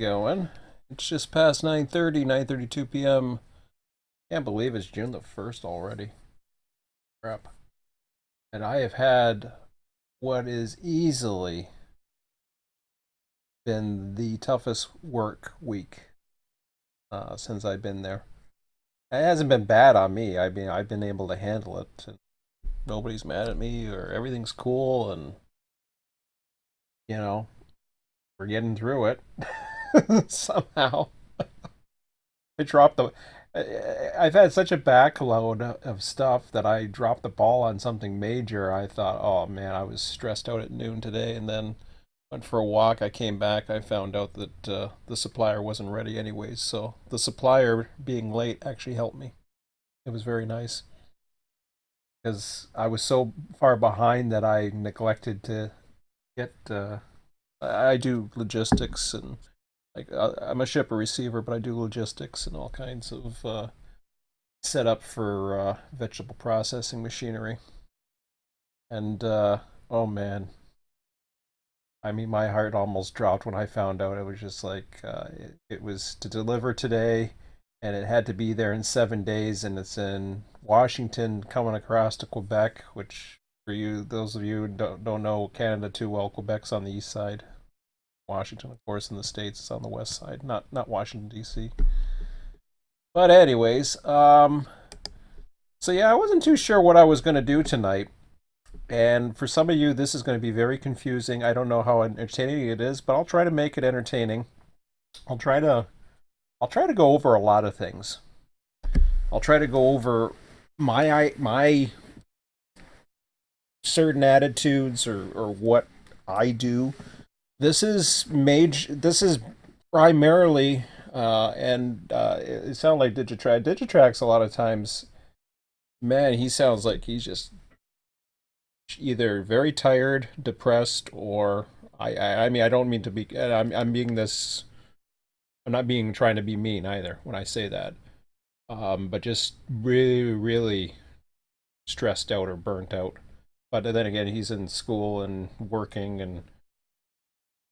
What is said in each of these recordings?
Going. It's just past 9:30, 9:32 p.m. Can't believe it's June the 1st already. Crap. And I have had what is easily been the toughest work week since I've been there. It hasn't been bad on me. I've been able to handle it. And nobody's mad at me or everything's cool and you know, we're getting through it somehow. I dropped the. I've had such a backload of stuff that I dropped the ball on something major. I thought, oh man, I was stressed out at noon today, and then went for a walk. I came back. I found out that the supplier wasn't ready anyways. So the supplier being late actually helped me. It was very nice because I was so far behind that I neglected to get. I do logistics and like I'm a shipper receiver, but I do logistics and all kinds of setup for vegetable processing machinery. And oh man, I mean, my heart almost dropped when I found out. It was just like it was to deliver today, and it had to be there in 7 days, and it's in Washington, coming across to Quebec, which for you, those of you who don't know Canada too well, Quebec's on the east side. Washington, of course, in the states, is on the west side, not Washington D.C. But anyways, so yeah, I wasn't too sure what I was going to do tonight. And for some of you, this is going to be very confusing. I don't know how entertaining it is, but I'll try to make it entertaining. I'll try to I'll try to go over a lot of things. I'll try to go over my certain attitudes or what I do. This is primarily and it sounds like Digitrax. Digitrax a lot of times, man, he sounds like he's just either very tired, depressed, or I mean I don't mean to be I'm being this I'm not being trying to be mean either when I say that. But just really stressed out or burnt out. But then again, he's in school and working and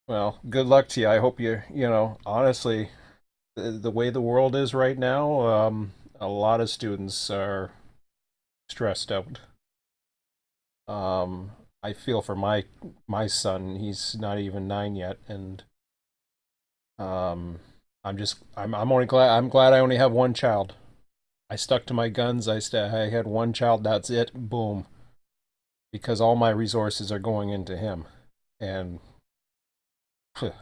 well, good luck to you. I hope honestly, the way the world is right now, a lot of students are stressed out. I feel for my son. He's not even 9 yet, and I'm glad I only have one child. I stuck to my guns. I had one child. That's it. Boom. Because all my resources are going into him, and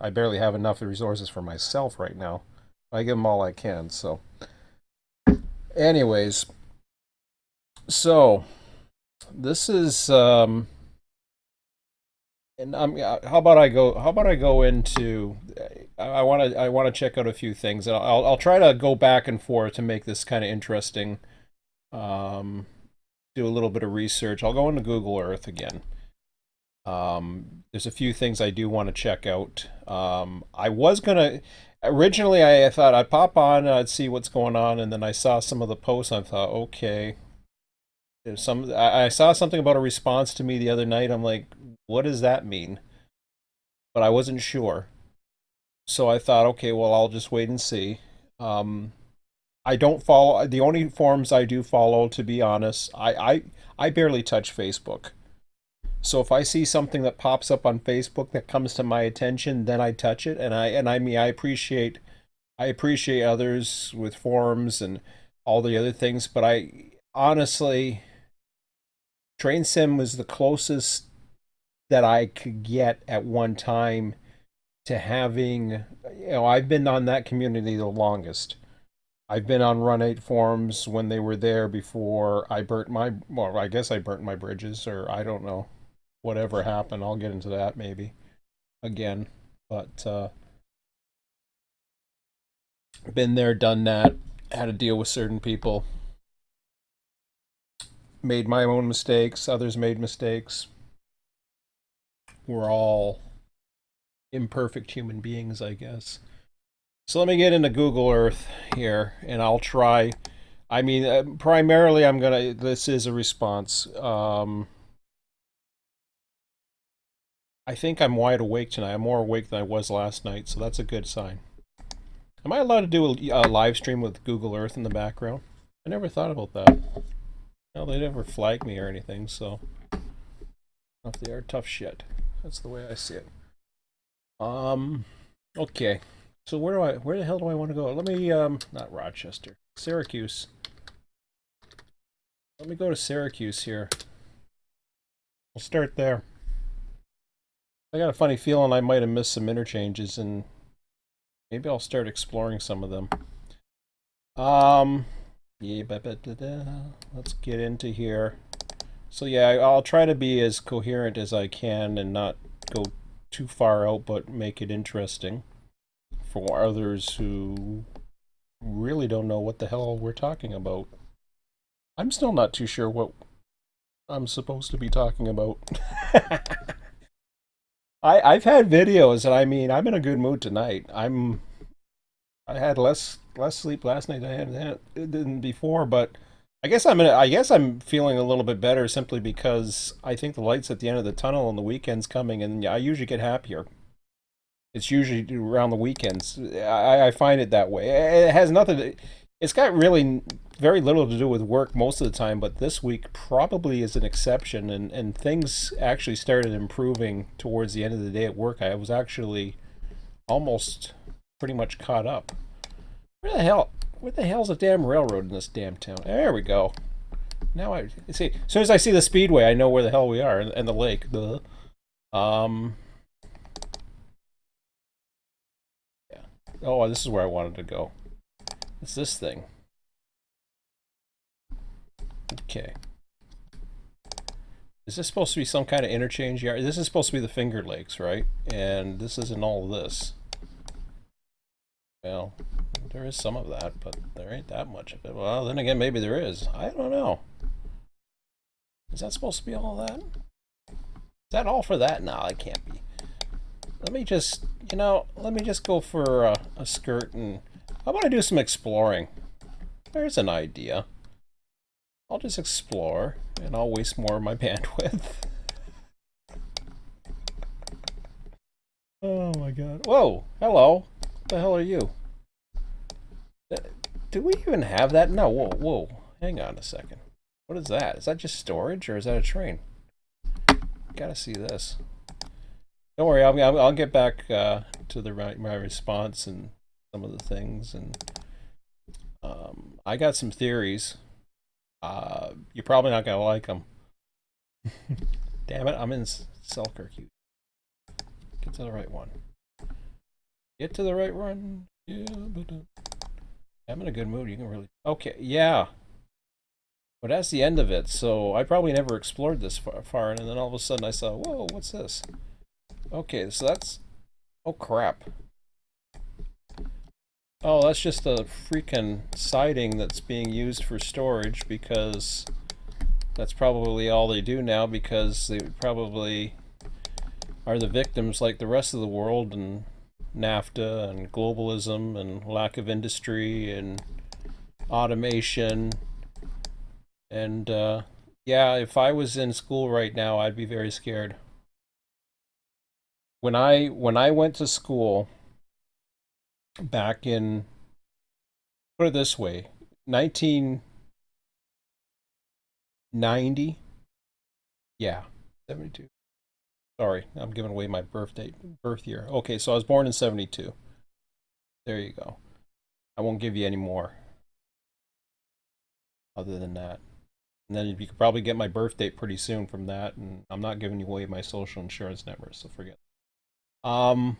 I barely have enough resources for myself right now. I give him all I can. So, anyways, so this is and how about I go? How about I go into? I want to check out a few things, and I'll try to go back and forth to make this kind of interesting. Um, do a little bit of research. I'll go into Google Earth again. There's a few things I do want to check out. I was gonna originally I thought I'd pop on and I'd see what's going on, and then I saw some of the posts. And I thought, okay, there's some. I saw something about a response to me the other night. I'm like, what does that mean? But I wasn't sure. So I thought, okay, well, I'll just wait and see. Um, I don't follow the only forums I do follow, to be honest. I barely touch Facebook. So if I see something that pops up on Facebook that comes to my attention, then I touch it. I mean I appreciate others with forums and all the other things, but I honestly Train Sim was the closest that I could get at one time to having I've been on that community the longest. I've been on Run8 forums when they were there before I burnt my well, I guess I burnt my bridges or I don't know. Whatever happened, I'll get into that maybe again. But been there, done that, had to deal with certain people, made my own mistakes, others made mistakes. We're all imperfect human beings, I guess. So let me get into Google Earth here, and I'll try. I mean, primarily, I'm gonna. This is a response. I think I'm wide awake tonight. I'm more awake than I was last night, so that's a good sign. Am I allowed to do a live stream with Google Earth in the background? I never thought about that. Well, they never flagged me or anything, so if they are tough shit. That's the way I see it. Okay. So where the hell do I want to go? Let me not Rochester. Syracuse. Let me go to Syracuse here. We'll start there. I got a funny feeling I might have missed some interchanges, and maybe I'll start exploring some of them. Yeah, let's get into here. So yeah, I'll try to be as coherent as I can and not go too far out, but make it interesting for others who really don't know what the hell we're talking about. I'm still not too sure what I'm supposed to be talking about. I've had videos, and I mean, I'm in a good mood tonight. I had less sleep last night than I had than before, but I guess I'm feeling a little bit better simply because I think the light's at the end of the tunnel and the weekend's coming, and I usually get happier. It's usually around the weekends. I find it that way. It has nothing to, it's got really very little to do with work most of the time, but this week probably is an exception, and things actually started improving towards the end of the day at work. I was actually almost pretty much caught up. Where the hell's the damn railroad in this damn town? There we go. Now I see. As soon as I see the speedway, I know where the hell we are, and the lake. The yeah. Oh, this is where I wanted to go. It's this thing. Okay. Is this supposed to be some kind of interchange yard? This is supposed to be the Finger Lakes, right? And this isn't all this. Well, there is some of that, but there ain't that much of it. Well, then again, maybe there is. I don't know. Is that supposed to be all that? Is that all for that? No, it can't be. Let me just, let me just go for a skirt, and I want to do some exploring. There's an idea. I'll just explore, and I'll waste more of my bandwidth. Oh my god. Whoa! Hello! What the hell are you? Do we even have that? No, whoa. Hang on a second. What is that? Is that just storage, or is that a train? Gotta see this. Don't worry, I'll get back to my response and some of the things, and I got some theories. You're probably not gonna like them. Damn it, I'm in Selkirk. Get to the right one. Get to the right one. Yeah, but I'm in a good mood. You can really. Okay, yeah. But that's the end of it. So I probably never explored this far, and then all of a sudden I saw, whoa, what's this? Okay, so that's. Oh crap. Oh, that's just a freaking siding that's being used for storage, because that's probably all they do now, because they probably are the victims like the rest of the world, and NAFTA and globalism and lack of industry and automation. And yeah, if I was in school right now, I'd be very scared. When I went to school back in, put it this way, 1990, yeah, 72. Sorry, I'm giving away my birth year. Okay, so I was born in 72. There you go. I won't give you any more other than that. And then you could probably get my birth date pretty soon from that, and I'm not giving you away my social insurance number, so forget. Um,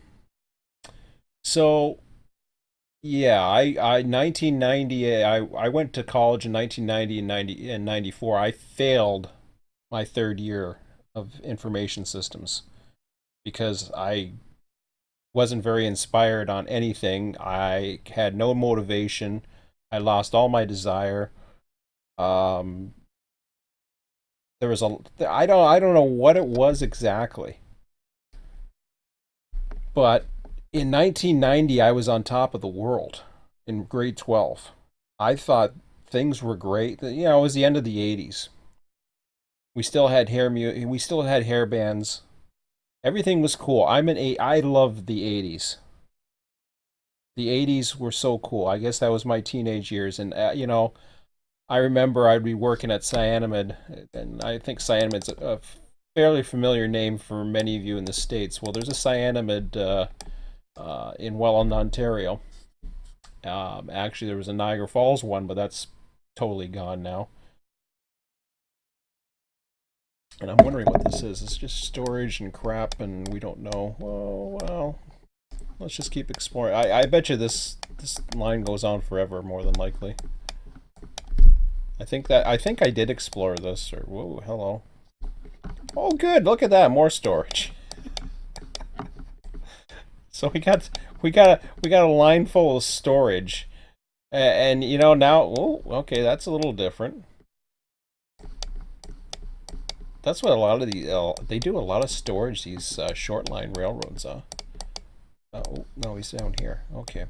so yeah, I 1990, I went to college in 1990 and 90 and 94. I failed my third year of information systems because I wasn't very inspired on anything. I had no motivation. I lost all my desire. Um, there was a I don't know what it was exactly, but in 1990 I was on top of the world in grade 12. I thought things were great. It was the end of the 80s. We still had hair bands. Everything was cool. I loved the 80s. The 80s were so cool. I guess that was my teenage years. And, I remember I'd be working at Cyanamid, and I think Cyanamid's a fairly familiar name for many of you in the States. Well, there's a Cyanamid in Welland, Ontario. Actually, there was a Niagara Falls one, but that's totally gone now. And I'm wondering what this is. It's just storage and crap, and we don't know. Oh, well, let's just keep exploring. I bet you this line goes on forever, more than likely. I think I did explore this. Or whoa, hello. Oh, good. Look at that. More storage. So we got a line full of storage, and now. Oh, okay, that's a little different. That's what a lot of the they do a lot of storage. These short line railroads. Oh no, he's down here. Okay.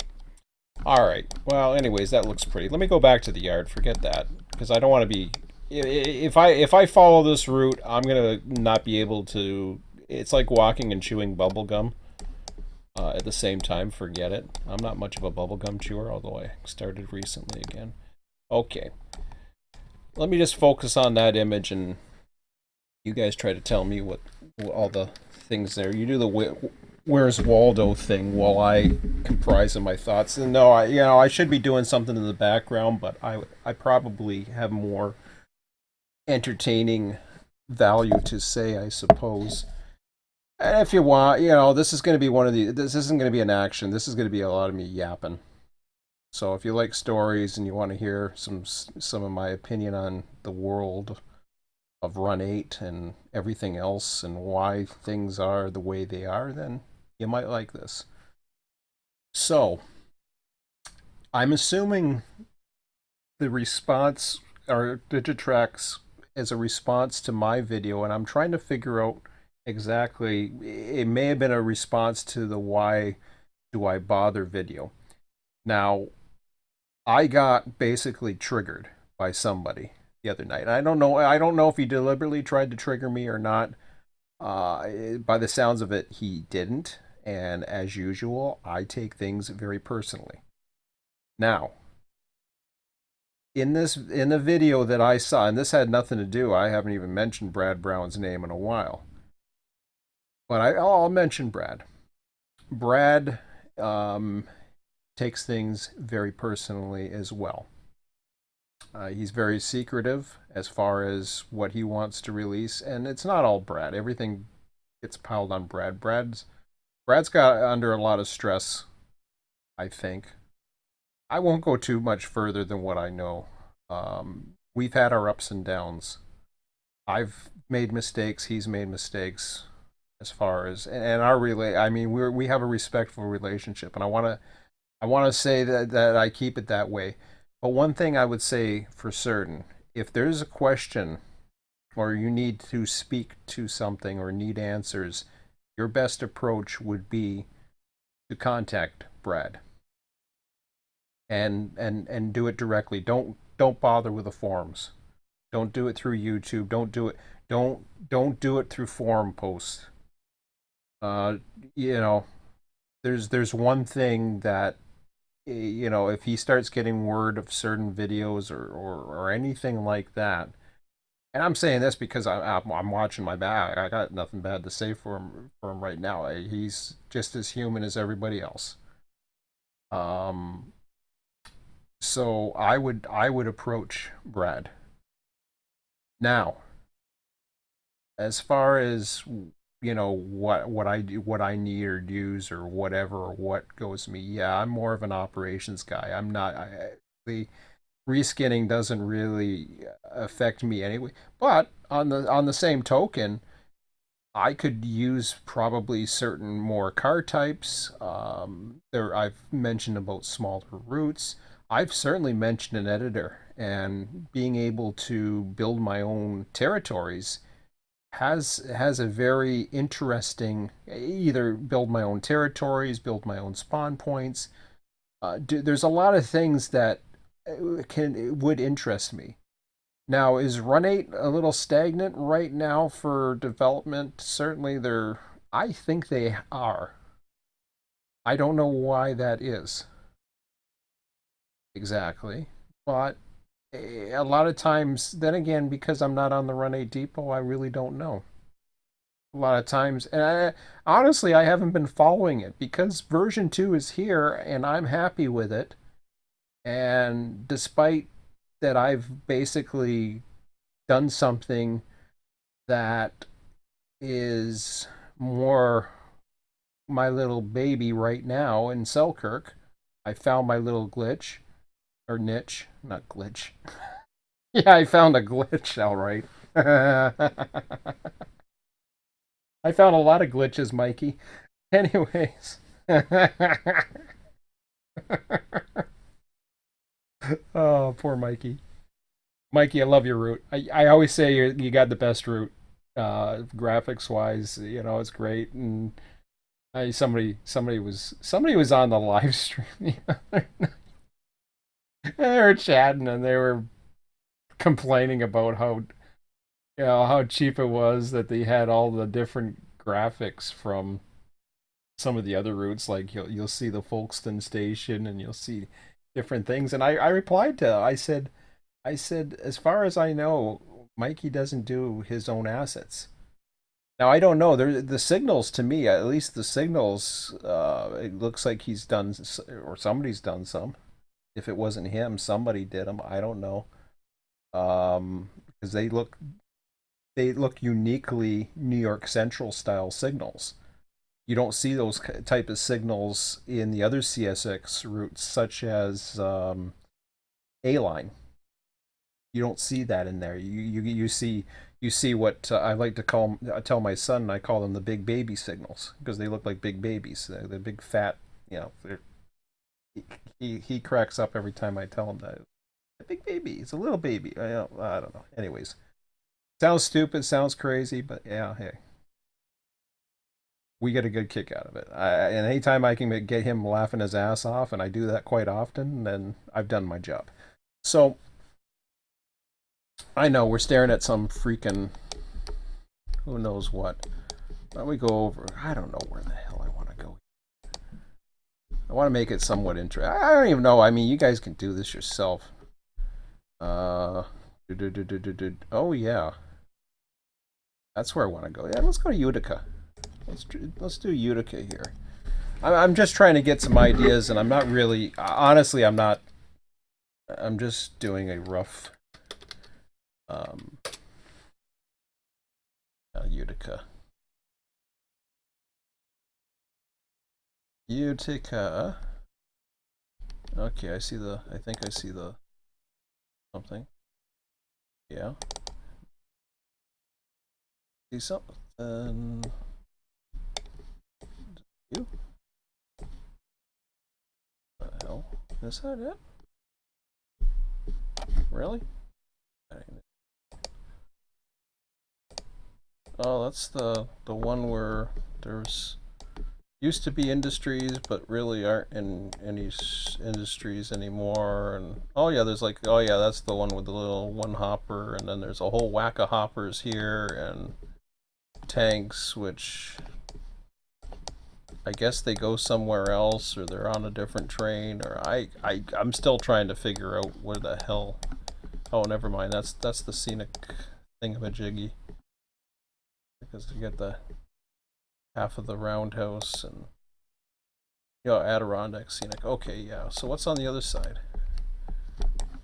All right. Well, anyways, that looks pretty. Let me go back to the yard. Forget that because I don't want to be. If I follow this route, I'm gonna not be able to. It's like walking and chewing bubble gum at the same time. Forget it. I'm not much of a bubble gum chewer, although I started recently again. Okay. Let me just focus on that image, and you guys try to tell me what all the things there. You do the Where's Waldo thing while I comprise of my thoughts. And no, I should be doing something in the background, but I probably have more entertaining value to say, I suppose. And if you want, this is going to be one of the. This isn't going to be an action. This is going to be a lot of me yapping. So if you like stories and you want to hear some of my opinion on the world of Run8 and everything else and why things are the way they are, then you might like this. So, I'm assuming the response or Digitrax is a response to my video, and I'm trying to figure out exactly. It may have been a response to the why do I bother video. Now, I got basically triggered by somebody the other night. I don't know. I don't know if he deliberately tried to trigger me or not. By the sounds of it, he didn't. And as usual, I take things very personally. Now, in the video that I saw, and this had nothing to do. I haven't even mentioned Brad Brown's name in a while, but I'll mention Brad. Brad takes things very personally as well. He's very secretive as far as what he wants to release, and it's not all Brad. Everything gets piled on Brad. Brad's got under a lot of stress, I think. I won't go too much further than what I know. We've had our ups and downs. I've made mistakes. He's made mistakes. As far as and our I mean, we have a respectful relationship, and I want to say that I keep it that way. But one thing I would say for certain, if there's a question or you need to speak to something or need answers, your best approach would be to contact Brad and do it directly. Don't bother with the forums. Don't do it through YouTube. Don't do it through forum posts. Uh, you know, there's one thing that if he starts getting word of certain videos or anything like that, and I'm saying this because I'm watching my back. I got nothing bad to say for him right now. He's just as human as everybody else. Um, so I would approach Brad. Now, as far as what I do, what I need or use or whatever, or what goes me, yeah, I'm more of an operations guy. I'm not. The reskinning doesn't really affect me anyway. But on the same token, I could use probably certain more car types. I've mentioned about smaller routes. I've certainly mentioned an editor and being able to build my own territories has a very interesting, either build my own territories, build my own spawn points. There's a lot of things that would interest me. Now, is Run8 a little stagnant right now for development? Certainly, I think they are. I don't know why that is. exactly. But a lot of times, then again, because I'm not on the Run8 Depot, I really don't know. A lot of times, and honestly, I haven't been following it because version 2 is here and I'm happy with it. And despite that, I've basically done something that is more my little baby right now in Selkirk. I found my little glitch or niche, not glitch. Yeah, I found a glitch, all right. I found a lot of glitches, Mikey. Anyways. Oh, poor Mikey. Mikey, I love your route. I always say you got the best route, graphics wise. You know, it's great. And somebody was on the live stream the other night. They were chatting and they were complaining about how how cheap it was that they had all the different graphics from some of the other routes. Like you'll see the Folkestone station and you'll see different things. And I replied to I said as far as I know, Mikey doesn't do his own assets. Now I don't know. The signals to me, at least the signals, it looks like he's done or somebody's done some. If it wasn't him, somebody did them. I don't know. Because they look uniquely New York Central style signals. You don't see those type of signals in the other CSX routes, such as A line. You don't see that in there. You see what I like to call I tell my son I call them the big baby signals because they look like big babies. They're big fat. You know, he cracks up every time I tell him that. A big baby. It's a little baby. I don't know. Anyways, sounds stupid. Sounds crazy, but yeah. Hey, we get a good kick out of it. And anytime I can get him laughing his ass off, and I do that quite often, then I've done my job. So I know we're staring at some freaking who knows what. Why don't we go over? I don't know where the hell I want to go. I want to make it somewhat interesting. I don't even know. I mean, you guys can do this yourself. Uh, oh yeah, that's where I want to go. Yeah, let's go to Utica. Let's do Utica here. I'm just trying to get some ideas, and I'm not really. Honestly, I'm not. I'm just doing a rough. Um, Utica. Utica. Okay, I see the. I think I see the something. Yeah. See something. You. What the hell? Is that it? Really? Oh, that's the one where there's used to be industries, but really aren't in any industries anymore. And oh yeah, there's like oh yeah, that's the one with the little one hopper, and then there's a whole whack of hoppers here and tanks, which I guess they go somewhere else or they're on a different train, or I'm still trying to figure out where the hell. Oh, never mind. That's the scenic thingamajiggy because you get the half of the roundhouse and Adirondack scenic. Okay, yeah. So what's on the other side?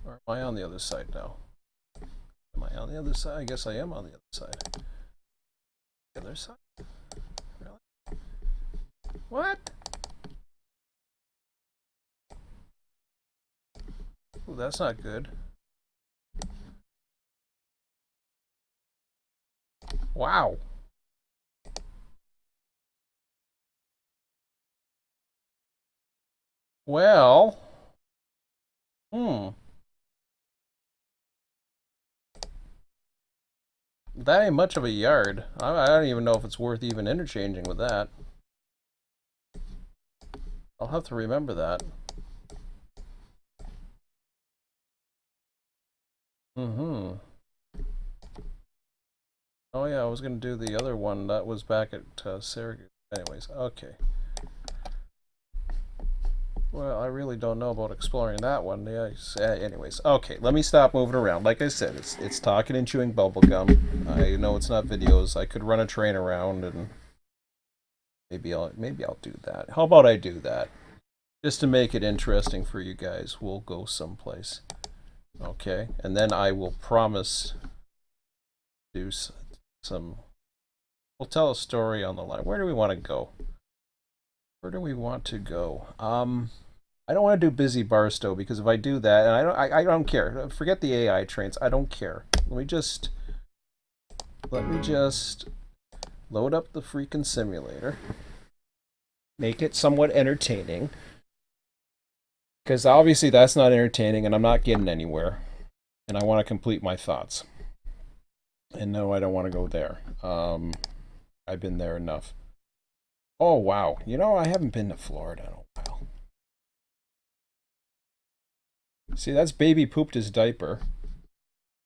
Or am I on the other side now? Am I on the other side? I guess I am on the other side. The other side? Really? What? Ooh, that's not good. Wow. Well, that ain't much of a yard. I don't even know if it's worth even interchanging with that. I'll have to remember that. Mm-hmm. Oh yeah, I was gonna do the other one. That was back at Syracuse. Anyways, okay. Well, I really don't know about exploring that one. Yeah. Anyways, okay. Let me stop moving around. Like I said, it's talking and chewing bubblegum. I know it's not videos. I could run a train around, and maybe I'll do that. How about I do that? Just to make it interesting for you guys, we'll go someplace. Okay, and then I will promise do some. We'll tell a story on the line. Where do we want to go? Where do we want to go? I don't want to do Busy Barstow because if I do that, and I don't care. Forget the AI trains. I don't care. Let me just load up the freaking simulator. Make it somewhat entertaining. Because obviously that's not entertaining and I'm not getting anywhere. And I want to complete my thoughts. And no, I don't want to go there. I've been there enough. Oh, wow. You know, I haven't been to Florida in a while. See, that's baby pooped his diaper.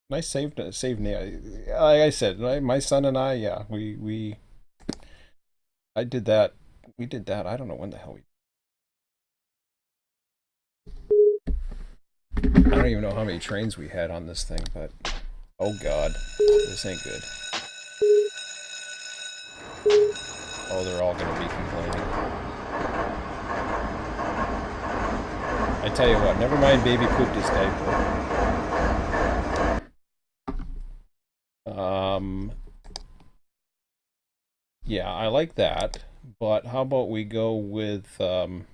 Nice save name. Like I said, my son and I, yeah, I did that. We did that. I don't know when the hell we. I don't even know how many trains we had on this thing, but oh god, this ain't good. Oh, they're all gonna be complaining. I tell you what, never mind baby pooped his diaper. Yeah, I like that, but how about we go with, I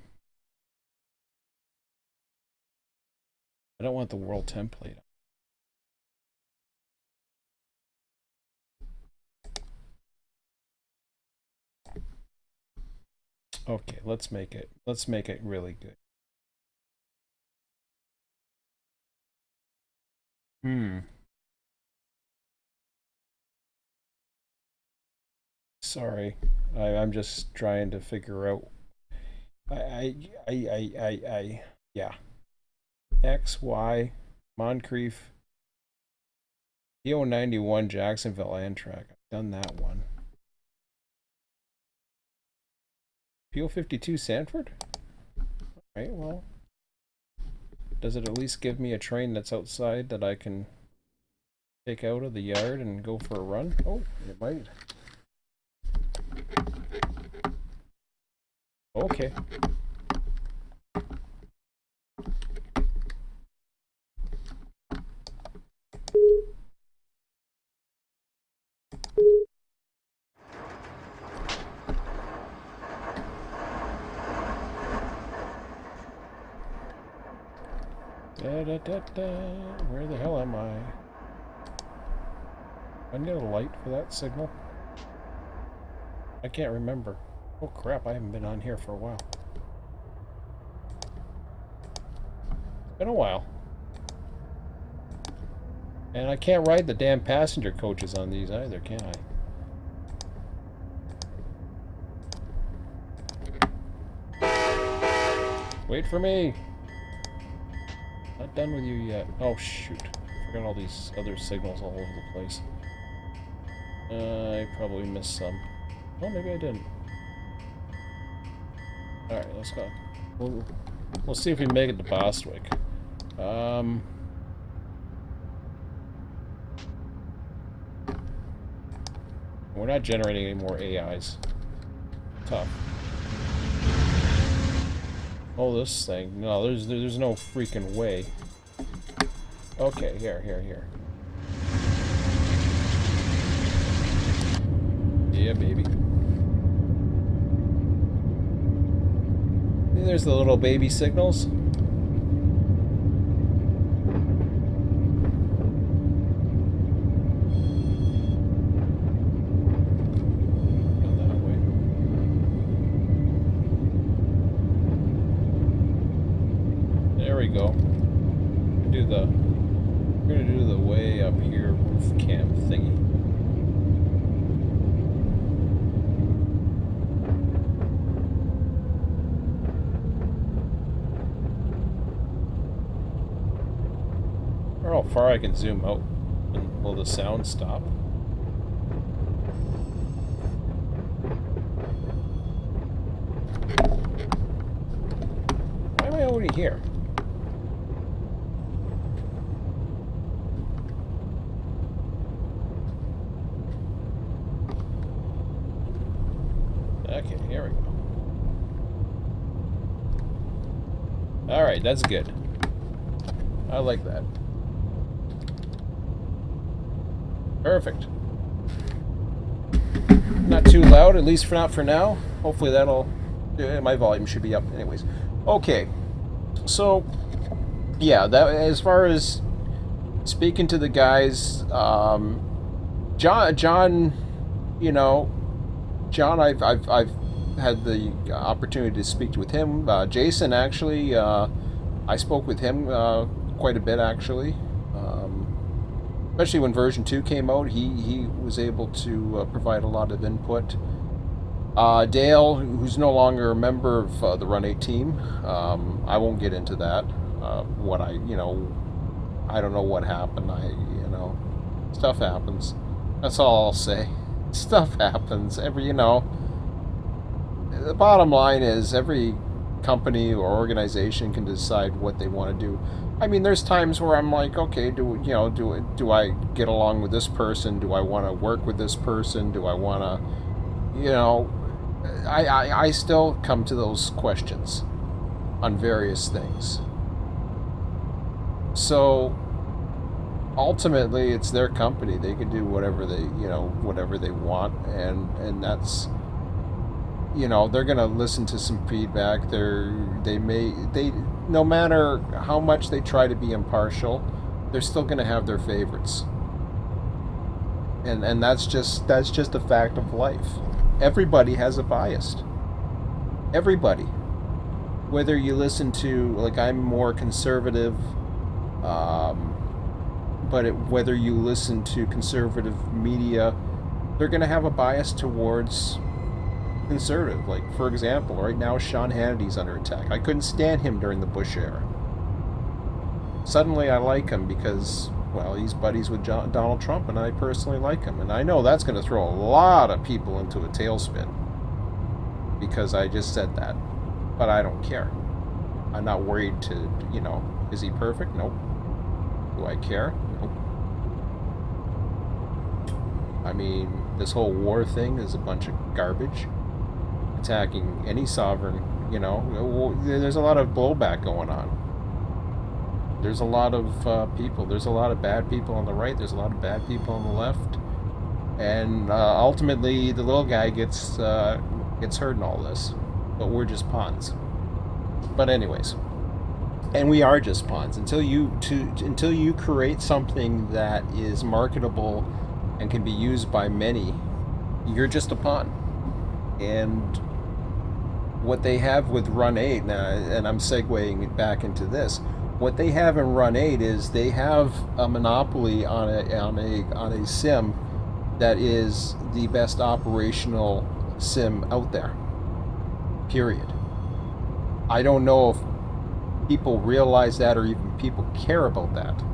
don't want the world template. Okay, let's make it really good. Sorry, I'm just trying to figure out. Yeah. X, Y, Moncrief, EO91, Jacksonville, Amtrak. I've done that one. PO52, Sanford? Alright, well. Does it at least give me a train that's outside that I can take out of the yard and go for a run? Oh, it might. Okay. Where the hell am I? I need a light for that signal. I can't remember. Oh crap, I haven't been on here for a while. It's been a while. And I can't ride the damn passenger coaches on these either, can I? Wait for me! Not done with you yet. Oh shoot. I forgot all these other signals all over the place. I probably missed some. Oh, maybe I didn't. Alright, let's go. We'll see if we make it to Bostwick. We're not generating any more AIs. Tough. Oh, this thing. No, there's no freaking way. Okay, here. Yeah, baby. See, there's the little baby signals. Go. We're gonna do the way up here roof cam thingy. Or how far I can zoom out, and will the sound stop? Why way over here? Okay, here we go. Alright, that's good. I like that. Perfect. Not too loud, at least for not for now. Hopefully that'll... my volume should be up anyways. Okay. So, yeah, that as far as speaking to the guys, John, you know, John, I've had the opportunity to speak with him. Jason, actually, I spoke with him quite a bit, actually. Especially when version 2 came out, he was able to provide a lot of input. Dale, who's no longer a member of the Run8 team, I won't get into that. I don't know what happened. Stuff happens. That's all I'll say. Stuff happens. The bottom line is every company or organization can decide what they want to do. I mean, there's times where I'm like, okay, do I get along with this person? Do I want to work with this person? Do I want to, I still come to those questions on various things. So ultimately, it's their company. They can do whatever they want, and that's, they're gonna listen to some feedback. No matter how much they try to be impartial, they're still gonna have their favorites, and that's just a fact of life. Everybody has a bias. Everybody. Whether you listen to, like, I'm more conservative, but whether you listen to conservative media, they're going to have a bias towards conservative. Like, for example, right now Sean Hannity's under attack. I couldn't stand him during the Bush era. Suddenly I like him because, well, he's buddies with Donald Trump, and I personally like him. And I know that's going to throw a lot of people into a tailspin because I just said that. But I don't care. I'm not worried to, is he perfect? Nope. Do I care? Nope. I mean, this whole war thing is a bunch of garbage. Attacking any sovereign, there's a lot of blowback going on. There's a lot of people. There's a lot of bad people on the right. There's a lot of bad people on the left. And ultimately, the little guy gets hurt in all this. But we're just pawns. But anyways, and we are just pawns until you create something that is marketable and can be used by many. You're just a pawn. And what they have with Run8, and I'm segueing back into this, what they have in Run8 is they have a monopoly on a sim that is the best operational sim out there. Period. I don't know if people realize that or even people care about that.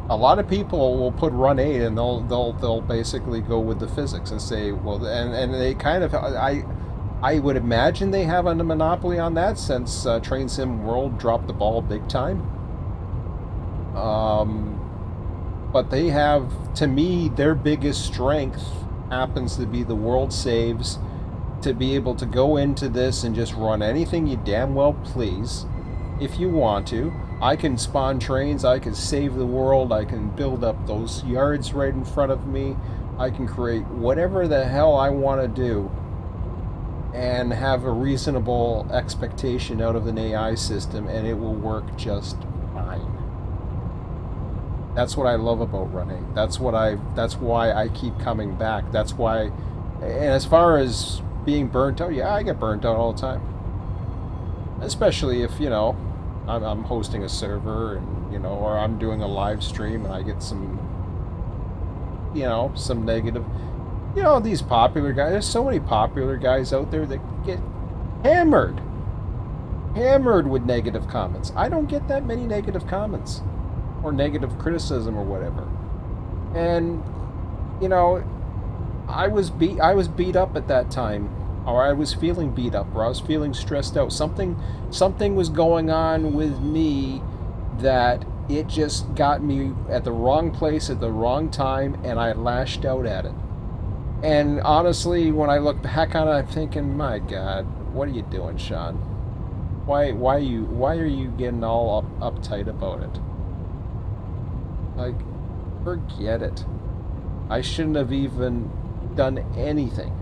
A lot of people will put Run8 and they'll basically go with the physics and say, well, and they kind of, I would imagine they have a monopoly on that since Train Sim World dropped the ball big time. But they have, to me, their biggest strength happens to be the world saves, to be able to go into this and just run anything you damn well please if you want to. I can spawn trains, I can save the world, I can build up those yards right in front of me, I can create whatever the hell I want to do and have a reasonable expectation out of an AI system, and it will work just fine. That's what I love about Run8. That's why I keep coming back. That's why, and as far as being burnt out, yeah, I get burnt out all the time. Especially if, I'm hosting a server and, or I'm doing a live stream and I get some, some negative, these popular guys, there's so many popular guys out there that get hammered with negative comments. I don't get that many negative comments or negative criticism or whatever. And, I was beat up at that time or I was feeling beat up, or I was feeling stressed out. Something was going on with me that it just got me at the wrong place at the wrong time, and I lashed out at it. And honestly, when I look back on it, I'm thinking, my God, what are you doing, Sean? Why are you getting all uptight about it? Like, forget it. I shouldn't have even done anything.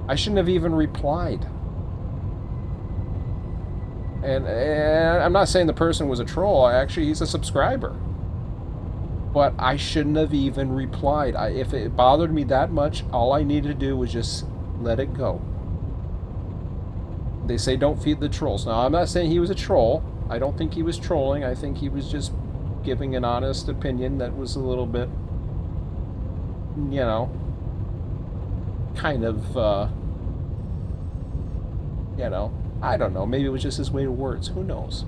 I shouldn't have even replied. And I'm not saying the person was a troll. Actually, he's a subscriber. But I shouldn't have even replied. If it bothered me that much, all I needed to do was just let it go. They say don't feed the trolls. Now, I'm not saying he was a troll. I don't think he was trolling. I think he was just giving an honest opinion that was a little bit, you know, kind of, you know, I don't know. Maybe it was just his way of words. Who knows?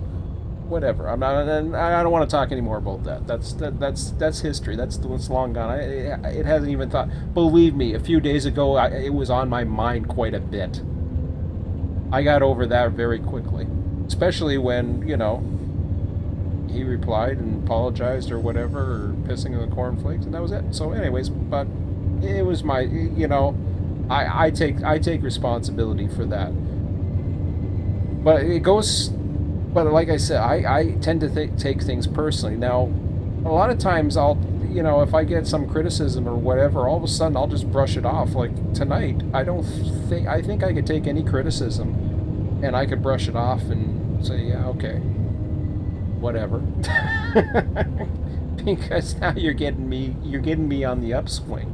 Whatever. I'm not. I don't want to talk anymore about that. That's history. That's long gone. It hasn't even thought. Believe me, a few days ago, it was on my mind quite a bit. I got over that very quickly, especially when, you know, he replied and apologized or whatever, or pissing in the cornflakes, and that was it. So, anyways, but it was my, you know, I take responsibility for that. But it goes. But like I said, I tend to take things personally. Now, a lot of times I'll, you know, if I get some criticism or whatever, all of a sudden I'll just brush it off. Like tonight, I think I could take any criticism and I could brush it off and say, yeah, okay, whatever. Because now you're getting me on the upswing.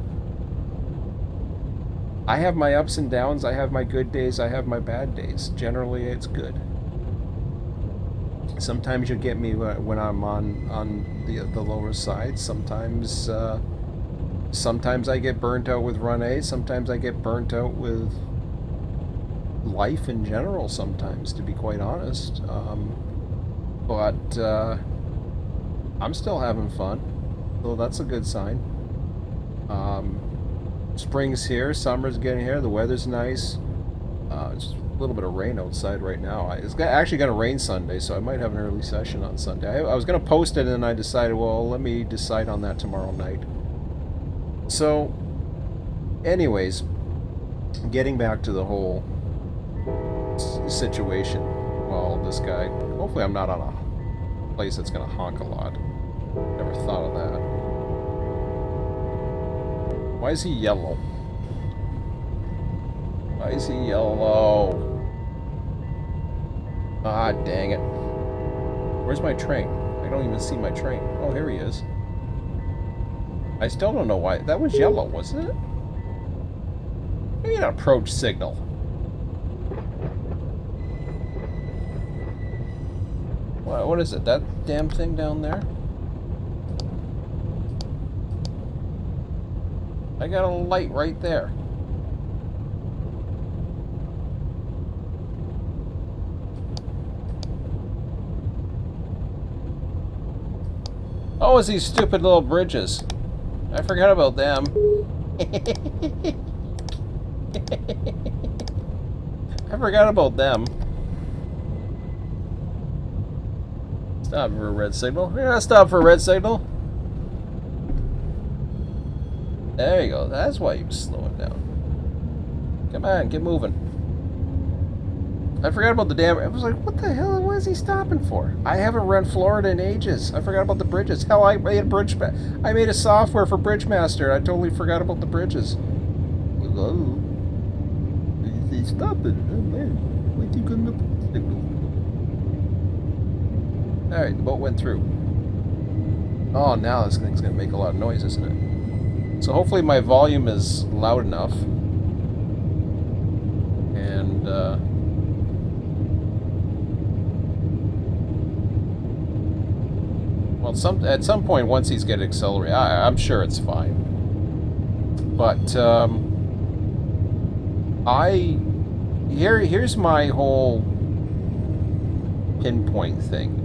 I have my ups and downs, I have my good days, I have my bad days. Generally, it's good. Sometimes you get me when I'm on the lower side. Sometimes I get burnt out with Run8. Sometimes I get burnt out with life in general. Sometimes, to be quite honest, but I'm still having fun, so that's a good sign. Spring's here, summer's getting here. The weather's nice. It's a little bit of rain outside right now. It's actually going to rain Sunday, so I might have an early session on Sunday. I was going to post it, and then I decided, well, let me decide on that tomorrow night. So, anyways, getting back to the whole situation. Well, this guy, hopefully I'm not on a place that's going to honk a lot. Never thought of that. Why is he yellow? Why is he yellow? Ah, dang it. Where's my train? I don't even see my train. Oh, here he is. I still don't know why. That was yellow, wasn't it? Maybe an approach signal. What is it? That damn thing down there? I got a light right there. Oh, it's these stupid little bridges. I forgot about them. I forgot about them. Stop for a red signal. Yeah, stop for a red signal. There you go. That's why he was slowing down. Come on, get moving. I forgot about the damn... I was like, what the hell? What is he stopping for? I haven't run Florida in ages. I forgot about the bridges. Hell, I made a software for Bridgemaster. I totally forgot about the bridges. Hello. He's stopping. Oh, man. Why you couldn't have signal? Alright, the boat went through. Oh, now this thing's going to make a lot of noise, isn't it? So hopefully my volume is loud enough. And, well, at some point, once he's get accelerated, I'm sure it's fine. But here's my whole pinpoint thing.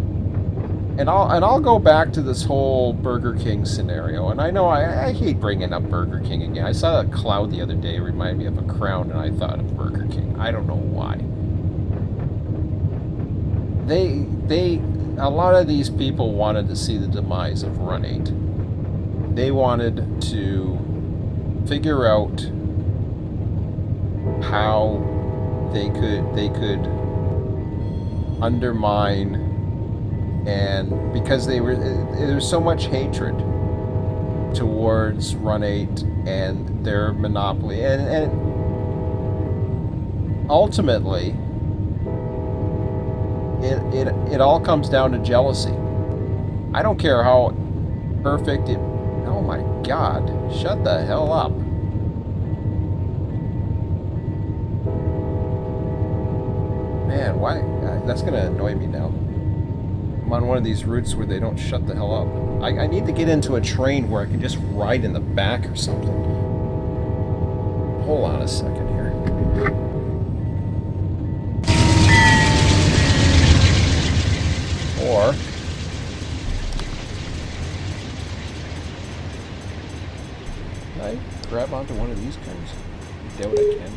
I'll go back to this whole Burger King scenario. And I know I hate bringing up Burger King again. I saw a cloud the other day, it reminded me of a crown, and I thought of Burger King. I don't know why. They a lot of these people wanted to see the demise of Run8. They wanted to figure out how they could undermine, and because there's so much hatred towards Run8 and their monopoly, and ultimately it all comes down to jealousy. I don't care how perfect it. Oh my God! Shut the hell up. Man, why? That's gonna annoy me now. I'm on one of these routes where they don't shut the hell up. I need to get into a train where I can just ride in the back or something. Hold on a second here. Or can I grab onto one of these guys? I doubt I can.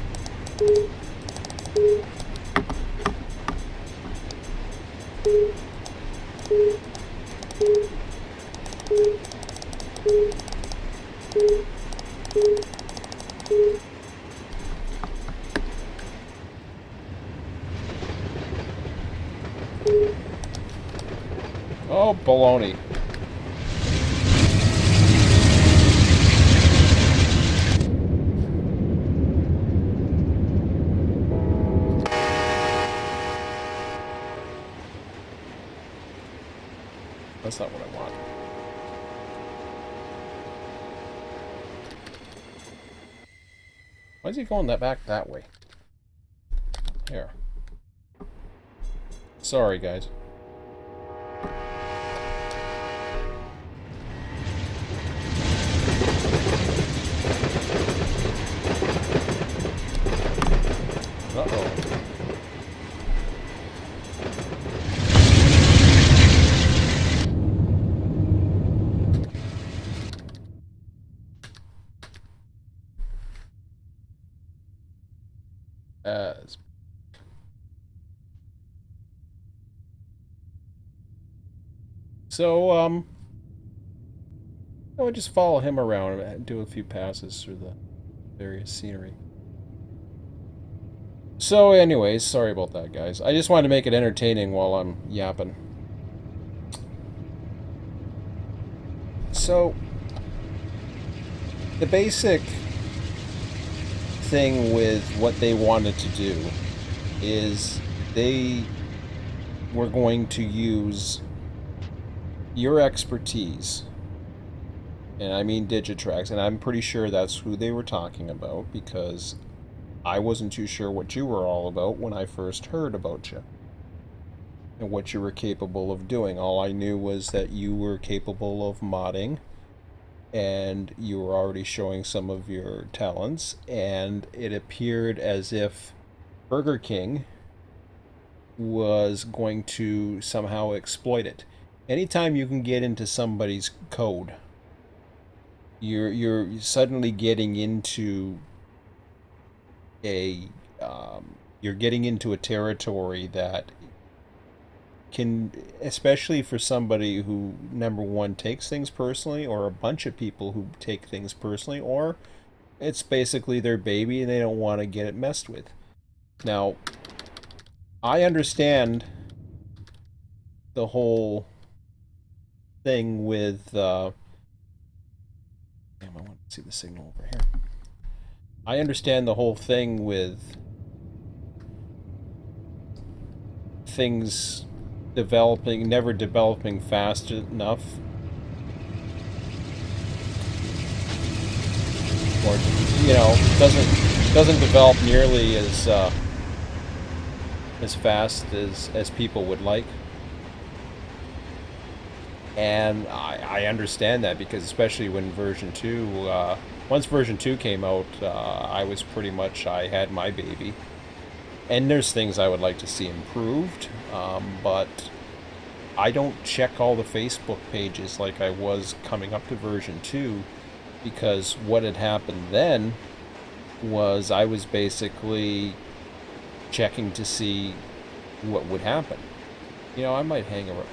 Oh, baloney. That's not what I want. Why is he going back that way? Here. Sorry, guys. Uh-oh. So, I would just follow him around and do a few passes through the various scenery. So, anyways, sorry about that, guys. I just wanted to make it entertaining while I'm yapping. So, the basic thing with what they wanted to do is they were going to use your expertise, and I mean Digitrax, and I'm pretty sure that's who they were talking about, because I wasn't too sure what you were all about when I first heard about you and what you were capable of doing. All I knew was that you were capable of modding, and you were already showing some of your talents, and it appeared as if Burger King was going to somehow exploit it. Anytime you can get into somebody's code, you're suddenly getting into a you're getting into a territory that can, especially for somebody who, number one, takes things personally, or a bunch of people who take things personally, or it's basically their baby and they don't want to get it messed with. Now, I understand the whole thing with damn, I want to see the signal over here. I understand the whole thing with things never developing fast enough, or doesn't develop nearly as fast as people would like. And I understand that, because especially when version 2, once version 2 came out, I had my baby. And there's things I would like to see improved, but I don't check all the Facebook pages like I was coming up to version 2, because what had happened then was I was basically checking to see what would happen. You know, I might hang out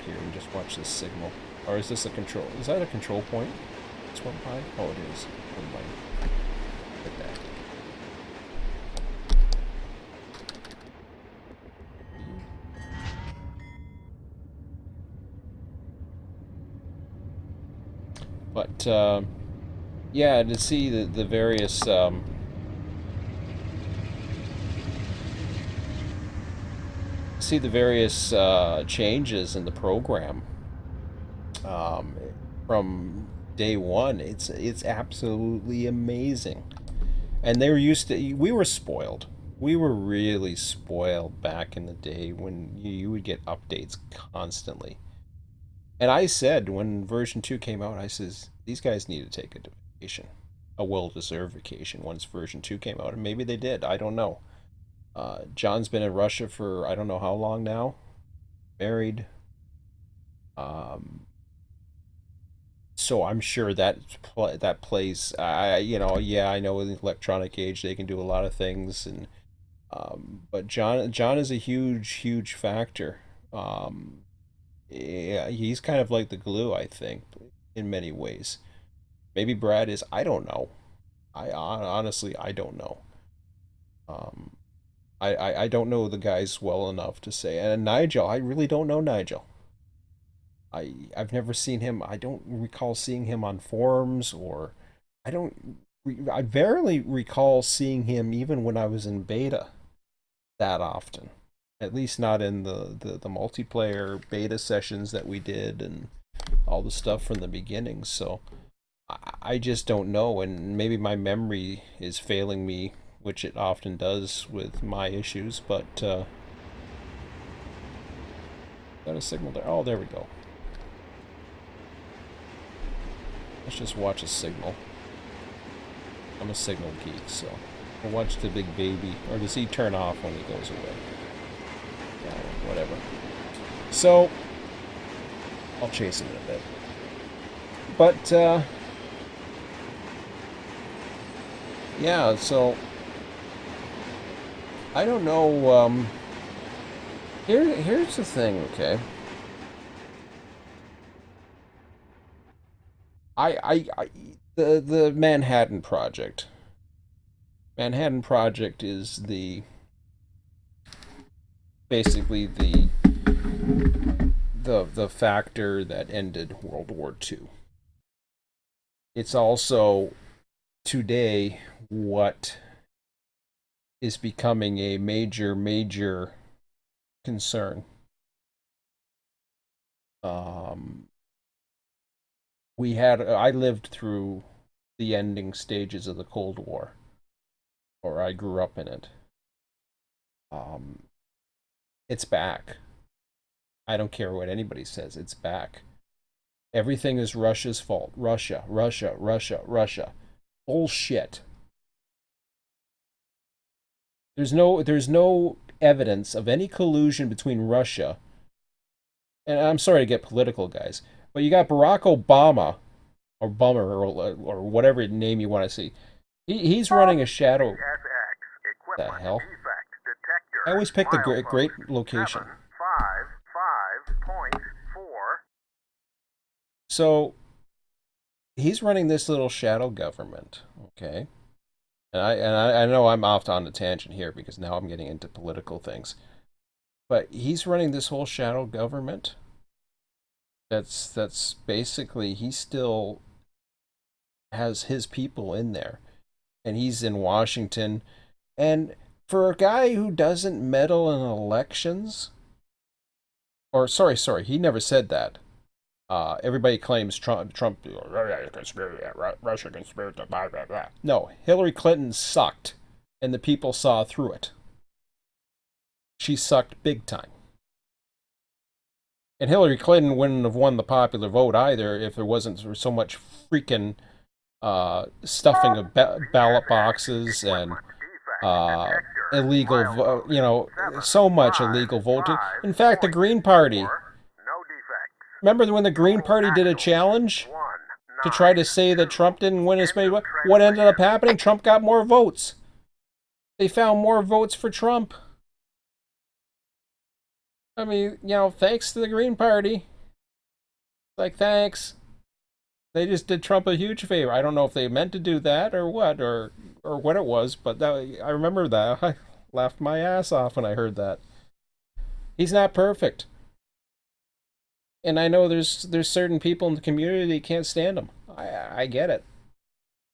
here and just watch this signal. Or is this a control? Is that a control point? This one by? Oh, it is. Never mind. Get that. But yeah, to see the various changes in the program um, from day one, it's absolutely amazing. And they were used to. We were spoiled. We were really spoiled back in the day when you would get updates constantly. And I said when version 2 came out, I says these guys need to take a vacation, a well-deserved vacation once version 2 came out, and maybe they did. I don't know. John's been in Russia for I don't know how long now. Married. Um, so I'm sure that plays. Yeah, I know in the electronic age they can do a lot of things, and but John is a huge factor. Um, yeah, he's kind of like the glue, I think, in many ways. Maybe Brad is. I don't know. Honestly I don't know. Um, I don't know the guys well enough to say. And Nigel, I really don't know Nigel. I've never seen him. I don't recall seeing him on forums, or I don't. I barely recall seeing him even when I was in beta that often. At least not in the multiplayer beta sessions that we did and all the stuff from the beginning. So I just don't know, and maybe my memory is failing me, which it often does with my issues. But got a signal there. Oh, there we go. Let's just watch a signal. I'm a signal geek, so we'll watch the big baby. Or does he turn off when he goes away? Yeah, whatever. So I'll chase him in a bit. But yeah, so I don't know. Here's the thing, okay? I the Manhattan Project. Manhattan Project is basically the factor that ended World War II. It's also today what is becoming a major concern. Um, I lived through the ending stages of the Cold War, or I grew up in it. Um, it's back. I don't care what anybody says. It's back. Everything is Russia's fault. Russia. Bullshit. There's no evidence of any collusion between Russia, and I'm sorry to get political, guys, but you got Barack Obama or Bummer or whatever name you want to see. He's running a shadow. The hell? I always pick the great location. So he's running this little shadow government, okay? And I know I'm off on a tangent here because now I'm getting into political things. But he's running this whole shadow government. That's basically he still has his people in there, and he's in Washington. And for a guy who doesn't meddle in elections, or sorry, he never said that. Everybody claims Trump, Russia conspiracy, blah, blah, blah. No, Hillary Clinton sucked, and the people saw through it. She sucked big time. And Hillary Clinton wouldn't have won the popular vote either if there wasn't so much freaking stuffing of ballot boxes and uh, illegal, so much illegal voting. In fact, the Green Party Remember when the Green Party did a challenge to try to say that Trump didn't win as many? What ended up happening? Trump got more votes. They found more votes for Trump. I mean, thanks to the Green Party. Like, thanks. They just did Trump a huge favor. I don't know if they meant to do that or what, or what it was, but I remember that. I laughed my ass off when I heard that. He's not perfect, and I know there's certain people in the community that can't stand him. I get it.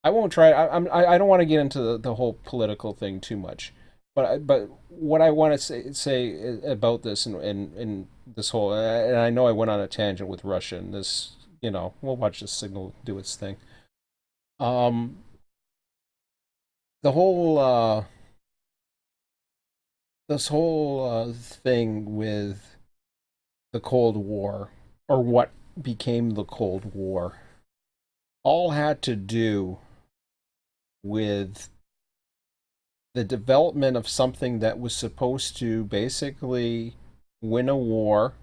I won't try. I don't want to get into the whole political thing too much, but what I want to say about this and this whole, and I know I went on a tangent with Russia and this, we'll watch this signal do its thing. Um, the whole this whole thing with the Cold War, or what became the Cold War, all had to do with the development of something that was supposed to basically win a war,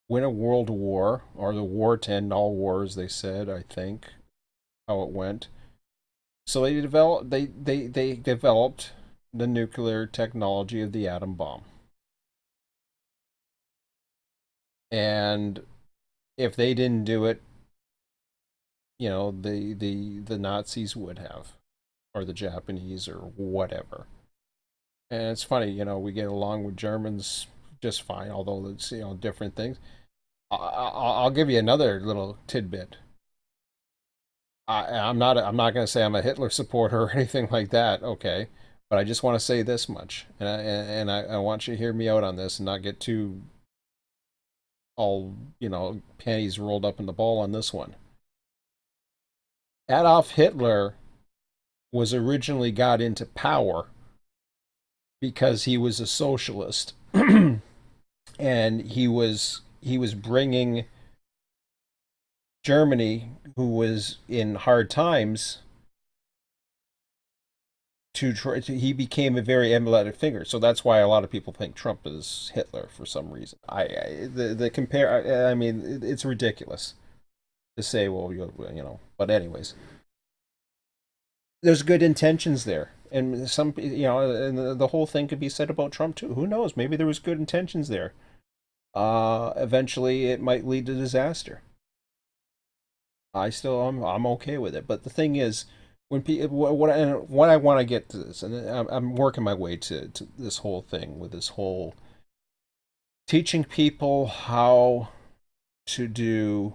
win a world war, or the war to end all wars, they said, I think, how it went. So they developed the nuclear technology of the atom bomb. And if they didn't do it, the Nazis would have, or the Japanese, or whatever. And it's funny, we get along with Germans just fine, although it's different things. I'll give you another little tidbit. I'm not going to say I'm a Hitler supporter or anything like that. Okay, but I just want to say this much, and I want you to hear me out on this and not get too all panties rolled up in the ball on this one. Adolf Hitler was originally got into power because he was a socialist, and he was bringing Germany, who was in hard times, to try. He became a very emblematic figure. So that's why a lot of people think Trump is Hitler for some reason. The compare. I mean, it's ridiculous to say. Well, But anyways, there's good intentions there, and and the whole thing could be said about Trump too. Who knows? Maybe there was good intentions there. Eventually, it might lead to disaster. I'm okay with it. But the thing is, when people what I want to get to this, and I'm working my way to this whole thing with this whole teaching people how to do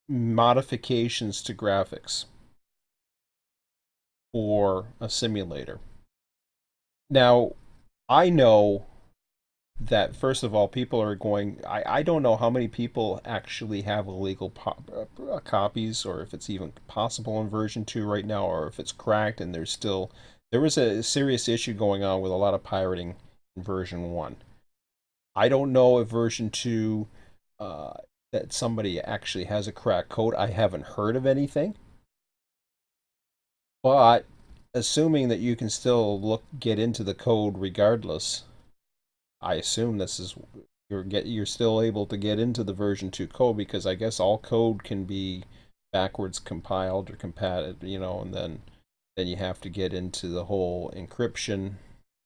modifications to graphics for a simulator. Now, I know that first of all, people are going. I don't know how many people actually have illegal copies, or if it's even possible in version 2 right now, or if it's cracked and there was a serious issue going on with a lot of pirating in version 1. I don't know if version 2 uh, that somebody actually has a cracked code. I haven't heard of anything, but assuming that you can still get into the code regardless, I assume this is you're still able to get into the version 2 code, because I guess all code can be backwards compiled or compatted, and then you have to get into the whole encryption.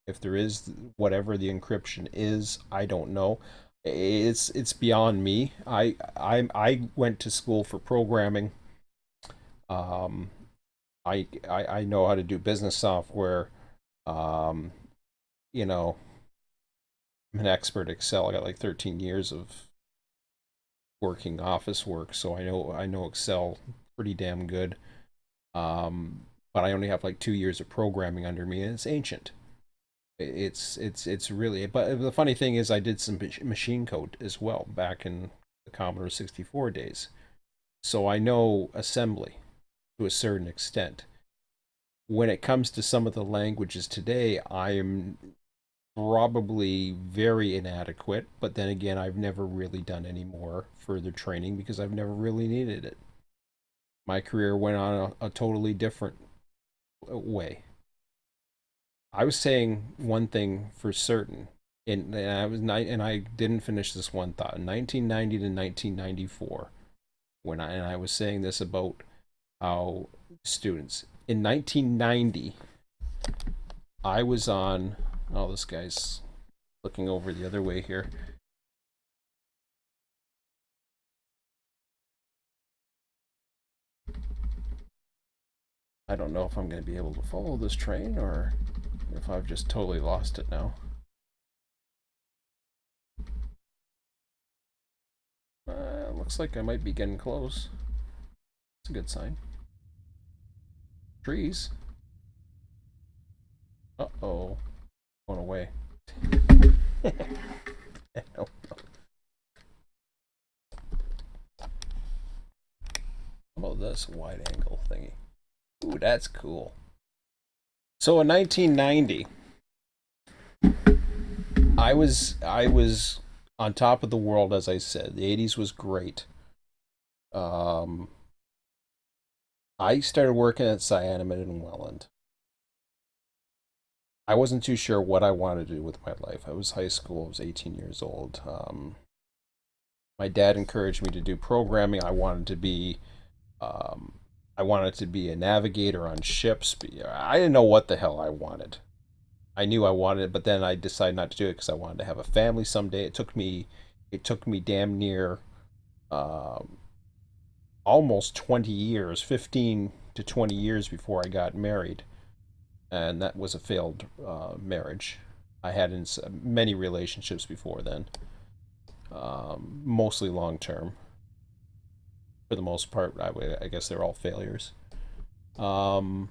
If there is whatever the encryption is, I don't know. It's beyond me. I went to school for programming. Um, I know how to do business software. Um, you know, I'm an expert Excel. I got like 13 years of working office work, so I know Excel pretty damn good. But I only have like 2 years of programming under me, and it's ancient. It's really. But the funny thing is, I did some machine code as well back in the Commodore 64 days, so I know assembly to a certain extent. When it comes to some of the languages today, I am probably very inadequate, but then again, I've never really done any more further training because I've never really needed it. My career went on a totally different way. I was saying one thing for certain. and I didn't finish this one thought. In 1990 to 1994, and I was saying this about how students in 1990, I was on. Oh, this guy's looking over the other way here. I don't know if I'm going to be able to follow this train or if I've just totally lost it now. Looks like I might be getting close. It's a good sign. Trees. Uh-oh. Going away. How about this wide angle thingy? Ooh, that's cool. So in 1990, I was on top of the world, as I said. The 80s was great. Um, I started working at Cyanamid in Welland. I wasn't too sure what I wanted to do with my life. I was high school. I was 18 years old. My dad encouraged me to do programming. Um, I wanted to be a navigator on ships. I didn't know what the hell I wanted. I knew I wanted it, but then I decided not to do it because I wanted to have a family someday. It took me damn near um, almost 20 years, 15 to 20 years before I got married, and that was a failed marriage. I had in many relationships before then, mostly long term. For the most part, I guess they're all failures. Um,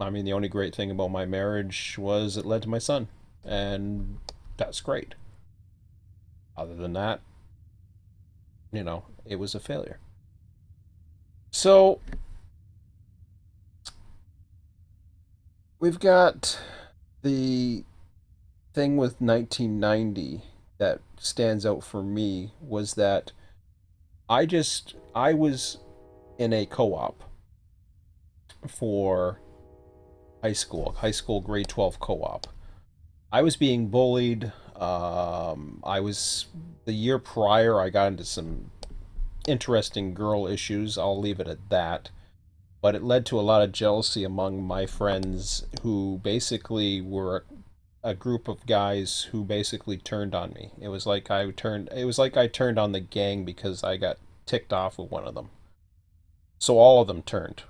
I mean, the only great thing about my marriage was it led to my son, and that's great. Other than that, it was a failure. So we've got the thing with 1990 that stands out for me was that I was in a co-op for high school grade 12 co-op. I was being bullied. I was the year prior. I got into some interesting girl issues. I'll leave it at that. But it led to a lot of jealousy among my friends who basically were a group of guys who basically turned on me. It was like I turned on the gang because I got ticked off with one of them. So all of them turned.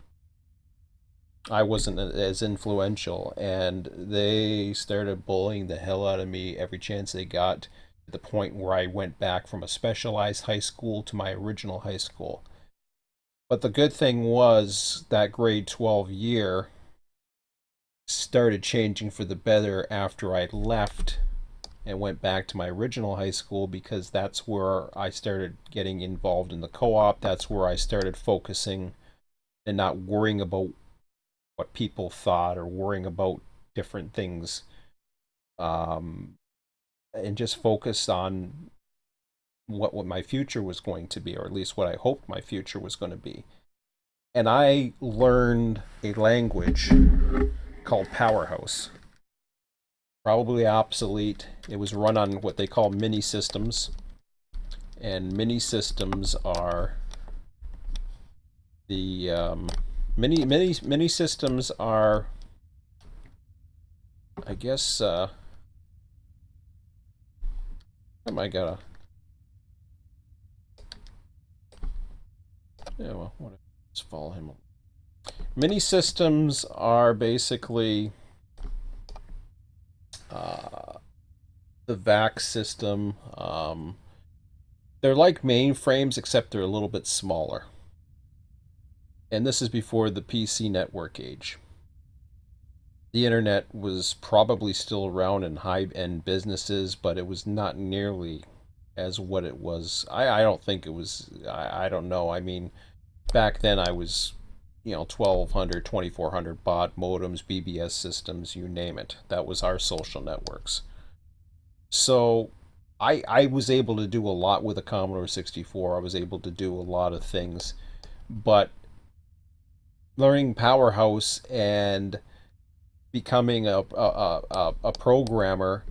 I wasn't as influential, and they started bullying the hell out of me every chance they got, to the point where I went back from a specialized high school to my original high school. But the good thing was that grade 12 year started changing for the better after I left and went back to my original high school, because that's where I started getting involved in the co-op. That's where I started focusing and not worrying about what people thought or worrying about different things, um, and just focused on what my future was going to be, or at least what I hoped my future was going to be. And I learned a language called Powerhouse. Probably obsolete. It was run on what they call mini systems, and mini systems are the mini systems are, I guess. Am I gotta? Yeah, well, whatever. Just follow him. Mini systems are basically uh, the VAX system. They're like mainframes, except they're a little bit smaller. And this is before the PC network age. The internet was probably still around in high end businesses, but it was not nearly as what it was. I don't think it was. I don't know. I mean, back then I was, 1200, 2400 baud modems, BBS systems, you name it. That was our social networks. So I was able to do a lot with a Commodore 64. I was able to do a lot of things, but learning Powerhouse and becoming a programmer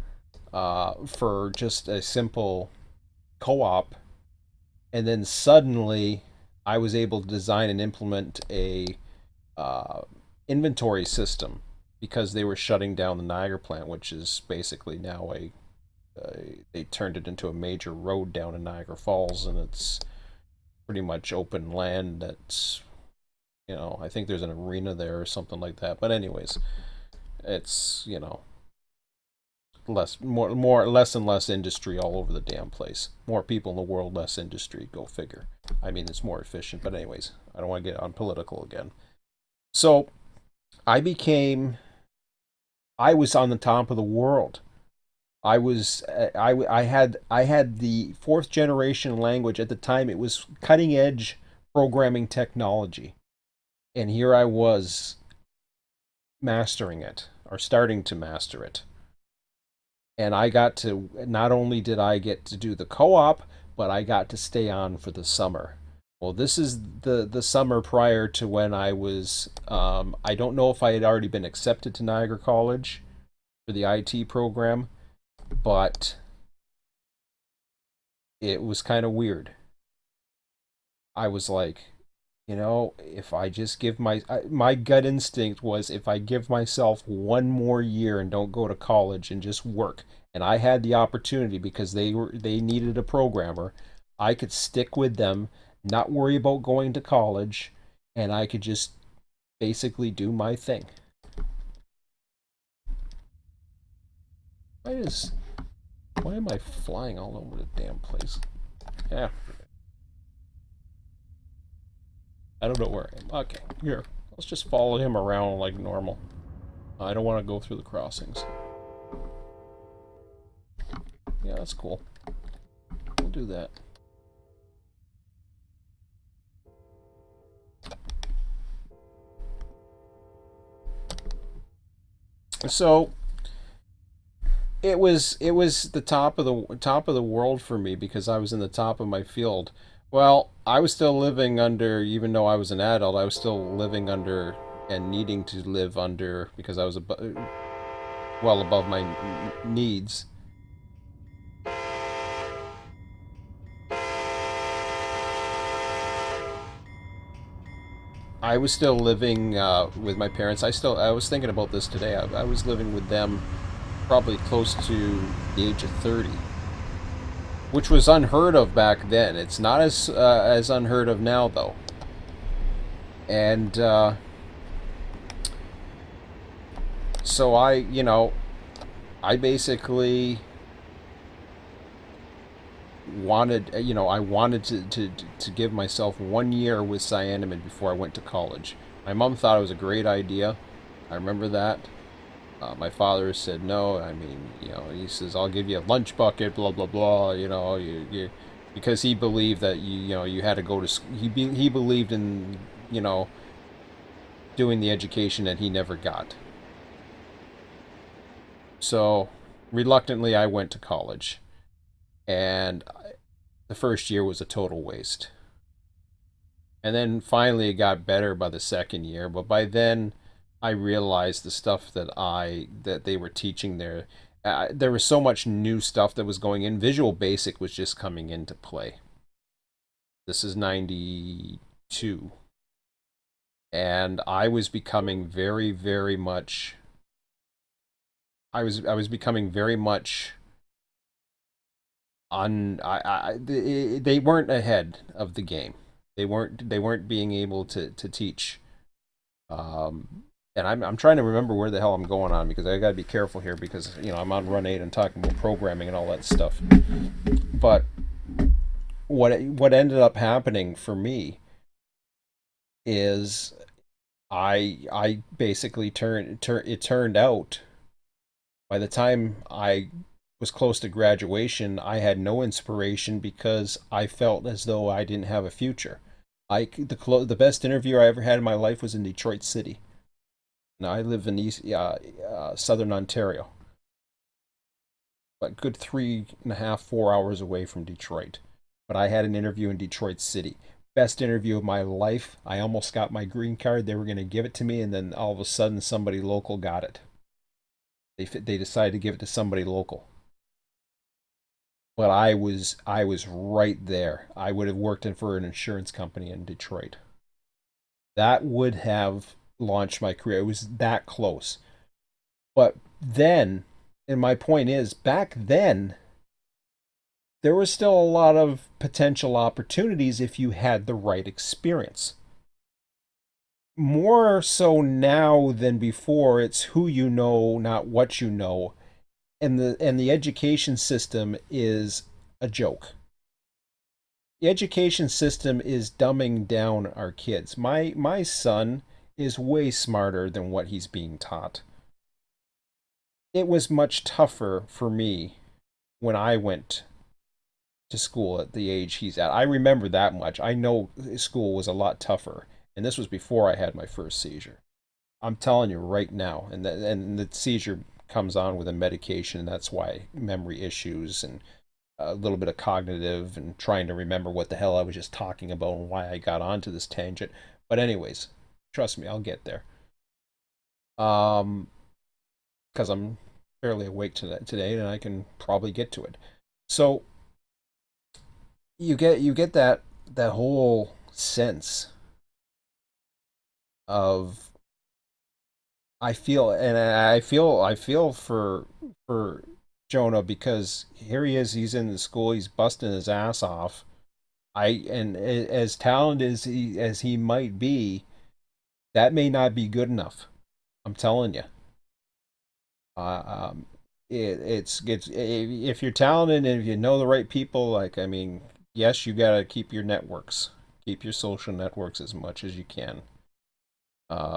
for just a simple co-op, and then suddenly I was able to design and implement a uh, inventory system because they were shutting down the Niagara plant, which is basically now they turned it into a major road down in Niagara Falls, and it's pretty much open land. That's, I think there's an arena there or something like that. But anyways, it's, less and less industry all over the damn place. More people in the world, less industry. Go figure. I mean, it's more efficient. But anyways, I don't want to get on political again. So I became. I was on the top of the world. I had the fourth generation language at the time. It was cutting edge programming technology, and here I was mastering it, or starting to master it. And I got to, not only did I get to do the co-op, but I got to stay on for the summer. Well, this is the summer prior to when I was. I don't know if I had already been accepted to Niagara College for the IT program, but it was kind of weird. I was like, if I just give my gut instinct was, if I give myself one more year and don't go to college and just work, and I had the opportunity because they needed a programmer, I could stick with them, not worry about going to college, and I could just basically do my thing. Why is why am I flying all over the damn place? Yeah, I don't know where I am. Okay, here. Let's just follow him around like normal. I don't want to go through the crossings. Yeah, that's cool. We'll do that. So it was the top of the world for me because I was in the top of my field. Well, I was still living under, even though I was an adult, I was still living under and needing to live under because I was well above my needs. I was still living with my parents. I was thinking about this today. I was living with them probably close to the age of 30, which was unheard of back then. It's not as unheard of now though. And so I basically I wanted to give myself 1 year with cyanamide before I went to college. My mom thought it was a great idea. I remember that. My father said no. I mean, he says, I'll give you a lunch bucket, blah blah blah. Because he believed that you had to go to. He believed in you know doing the education that he never got. So reluctantly, I went to college, and the first year was a total waste. And then finally, it got better by the second year. But by then, I realized the stuff that they were teaching there. There was so much new stuff that was going in. Visual Basic was just coming into play. This is 92, and I was becoming very, very much. I was becoming very much on. They weren't ahead of the game. They weren't being able to teach. Um, and I'm trying to remember where the hell I'm going on because I got to be careful here because I'm on Run8 and talking about programming and all that stuff. But what ended up happening for me is I basically it turned out by the time I was close to graduation, I had no inspiration because I felt as though I didn't have a future. The best interview I ever had in my life was in Detroit City. Now I live in southern Ontario, but good 3.5, 4 hours away from Detroit. But I had an interview in Detroit City. Best interview of my life. I almost got my green card. They were going to give it to me, and then all of a sudden, somebody local got it. They decided to give it to somebody local. But I was right there. I would have worked in for an insurance company in Detroit. That would have launched my career. It was that close. But then, and my point is, back then, there was still a lot of potential opportunities if you had the right experience. More so now than before, it's who you know, not what you know. And the education system is a joke. The education system is dumbing down our kids. My son is way smarter than what he's being taught. It was much tougher for me when I went to school at the age he's at. I remember that much. I know school was a lot tougher, and this was before I had my first seizure. I'm telling you right now, and the seizure comes on with a medication, and that's why memory issues and a little bit of cognitive and trying to remember what the hell I was just talking about and why I got onto this tangent. But anyways, trust me, I'll get there. Um, because I'm fairly awake today, and I can probably get to it. So you get that whole sense of I feel for Jonah because here he is, he's in the school, he's busting his ass off. And as talented as he might be, that may not be good enough. I'm telling you. Um, it's if you're talented and if you know the right people, like I mean, yes, you gotta keep your networks, keep your social networks as much as you can.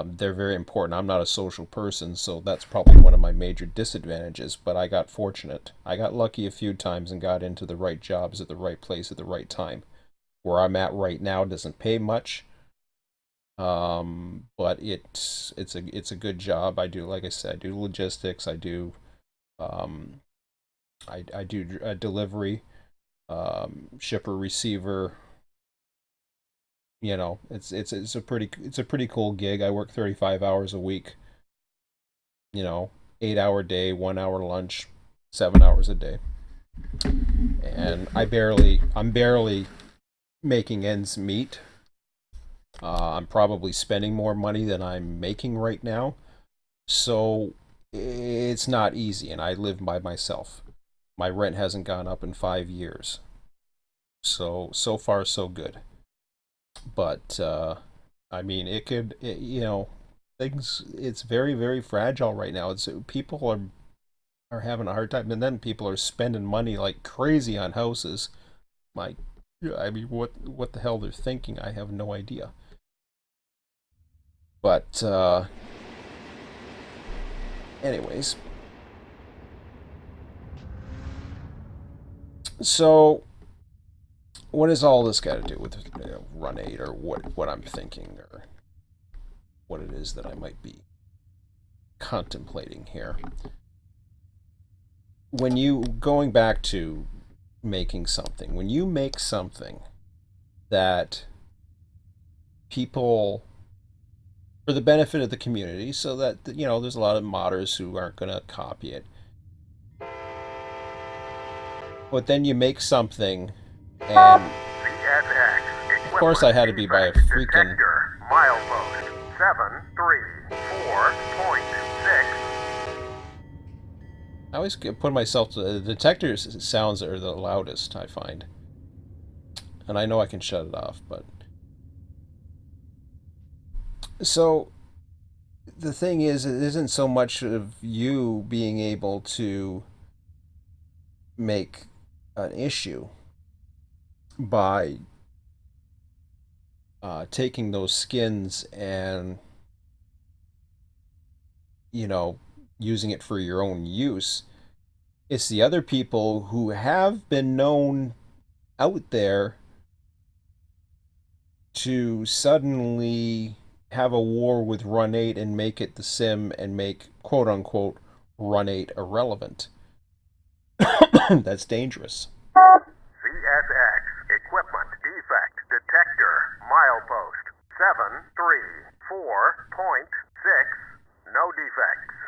They're very important. I'm not a social person, so that's probably one of my major disadvantages. But I got fortunate. I got lucky a few times and got into the right jobs at the right place at the right time. Where I'm at right now doesn't pay much, but it's a good job. I do, like I said, I do logistics. Um, I do delivery, shipper receiver. It's a pretty cool gig. I work 35 hours a week. 8 hour day, 1 hour lunch, 7 hours a day, and I'm barely making ends meet. I'm probably spending more money than I'm making right now, so it's not easy. And I live by myself. My rent hasn't gone up in 5 years, so far so good. But I mean, things. It's very very fragile right now. It's people are having a hard time, and then people are spending money like crazy on houses. Like, I mean, what the hell they're thinking? I have no idea. But anyways, so what does all this got to do with Run8 or what I'm thinking or what it is that I might be contemplating here? When you going back to making something, when you make something that people for the benefit of the community, so that there's a lot of modders who aren't going to copy it, but then you make something, and CSX of course I equipment had to be by a defect freaking. detector milepost 734.6. I always put myself to the detector sounds are the loudest I find, and I know I can shut it off, but so the thing is, it isn't so much of you being able to make an issue by taking those skins and you know using it for your own use. It's the other people who have been known out there to suddenly have a war with Run8 and make it the sim and make quote unquote Run8 irrelevant. That's dangerous. CSX equipment defect detector milepost 734.6. No defects.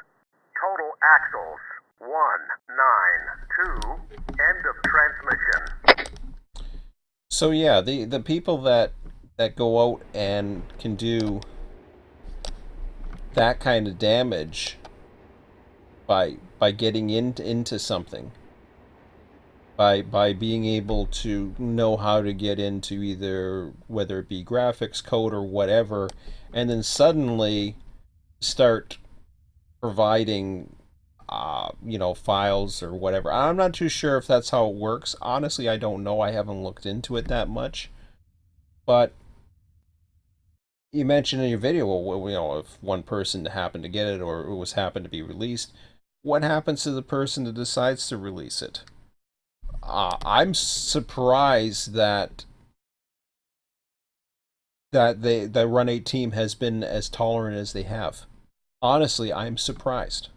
Total axles 192. End of transmission. So yeah, the people that go out and can do that kind of damage by getting into something, by being able to know how to get into either whether it be graphics code or whatever, and then suddenly start providing files or whatever. I'm not too sure if that's how it works. Honestly, I don't know. I haven't looked into it that much. But you mentioned in your video, well, if one person happened to get it or it was happened to be released, what happens to the person that decides to release it? I'm surprised that the Run8 team has been as tolerant as they have. Honestly, I'm surprised,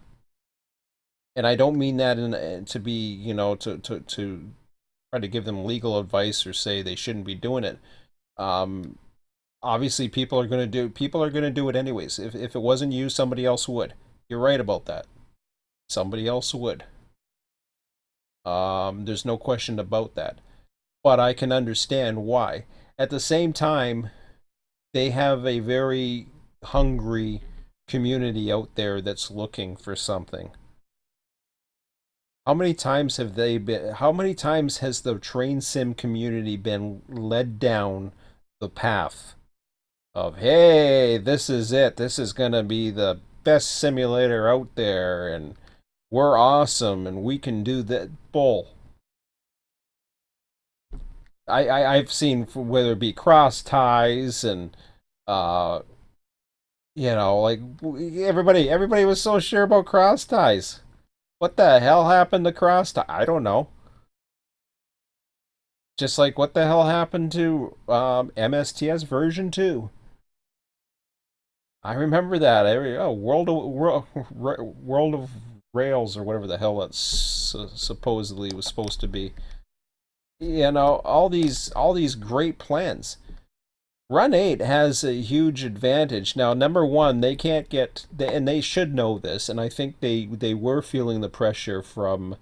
and I don't mean that to be to try to give them legal advice or say they shouldn't be doing it. Um, Obviously, people are going to do it anyways. If it wasn't you, somebody else would. You're right about that. Somebody else would. There's no question about that. But I can understand why. At the same time, they have a very hungry community out there that's looking for something. How many times has the train sim community been led down the path of, hey, this is it. This is going to be the best simulator out there and we're awesome and we can do that. Bull. I've seen whether it be cross ties and uh like everybody was so sure about cross ties. What the hell happened to cross tie? I don't know. Just like what the hell happened to MSTS version 2? I remember that. World of Rails or whatever the hell that supposedly was supposed to be. All these great plans. Run8 has a huge advantage. Now, number one, they can't get, and they should know this, and I think they were feeling the pressure from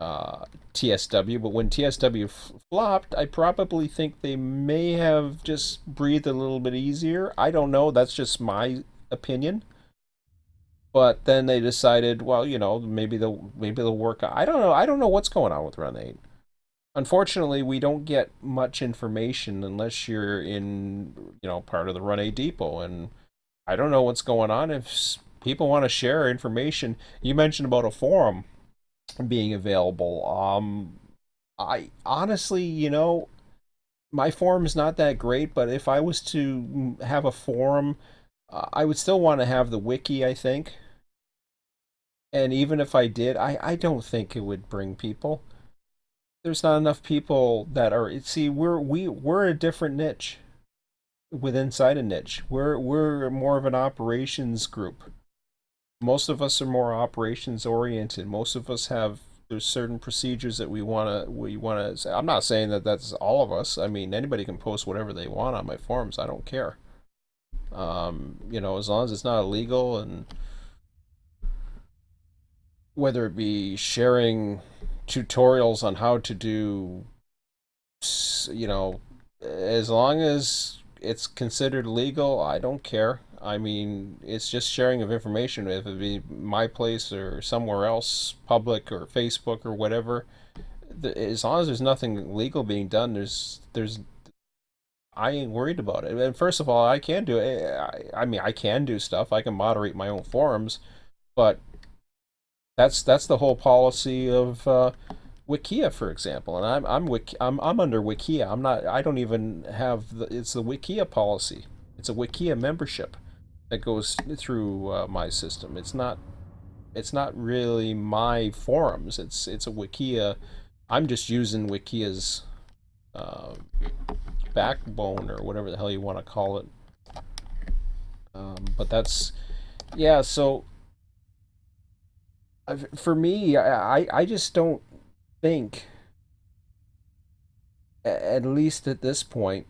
TSW, but when TSW flopped, I probably think they may have just breathed a little bit easier. I don't know. That's just my opinion. But then they decided, well, maybe they'll work. I don't know. I don't know what's going on with Run8. Unfortunately, we don't get much information unless you're in, part of the Run8 depot. And I don't know what's going on. If people want to share information, you mentioned about a forum being available. I honestly, my forum's not that great, but if I was to have a forum, I would still want to have the wiki, I think. And even if I did, I don't think it would bring people. There's not enough people that are. See, we're a different niche within inside a niche. We're more of an operations group. Most of us are more operations oriented. Most of us have there's certain procedures that we want to say. I'm not saying that that's all of us. I mean, anybody can post whatever they want on my forums. I don't care. As long as it's not illegal, and whether it be sharing tutorials on how to do, as long as it's considered legal, I don't care. I mean, it's just sharing of information. If it be my place or somewhere else, public or Facebook or whatever, as long as there's nothing legal being done, there's I ain't worried about it. And first of all, I can do it. I mean, I can do stuff. I can moderate my own forums, but that's the whole policy of Wikia, for example. And I'm under Wikia. I'm not. I don't even have It's the Wikia policy. It's a Wikia membership that goes through my system. It's not really my forums. It's a Wikia. I'm just using Wikia's uh, backbone or whatever the hell you want to call it. But that's yeah. So for me, I just don't think, at least at this point,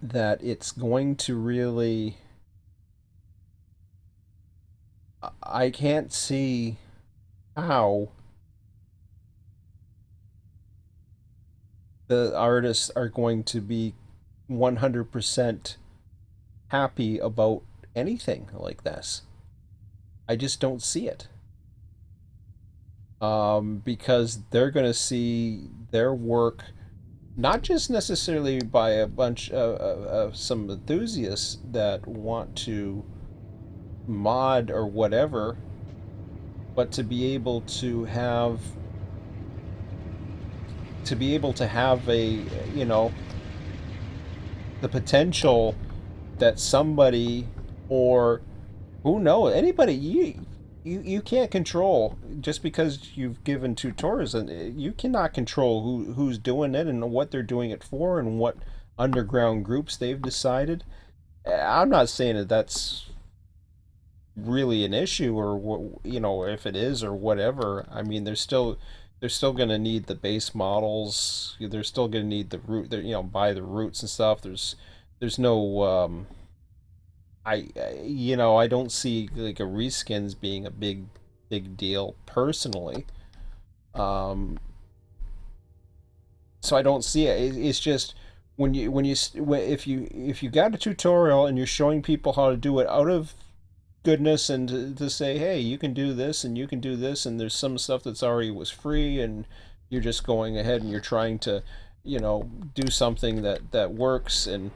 that it's going to really I can't see how the artists are going to be 100% happy about anything like this. I just don't see it. Because they're going to see their work not just necessarily by a bunch of some enthusiasts that want to mod or whatever, but to be able to have a, you know, the potential that somebody, or who knows, anybody, you can't control just because you've given tutors, and you cannot control who's doing it and what they're doing it for and what underground groups they've decided. I'm not saying that that's really an issue, or what, you know, if it is or whatever. I mean, they're still going to need the base models. They're still going to need the root, you know, buy the roots and stuff. There's no you know, I don't see like a reskins being a big deal personally. Um, so I don't see it. It's just if you got a tutorial and you're showing people how to do it out of goodness, and to say, hey, you can do this and you can do this, and there's some stuff that's already was free, and you're just going ahead and you're trying to, you know, do something that works. And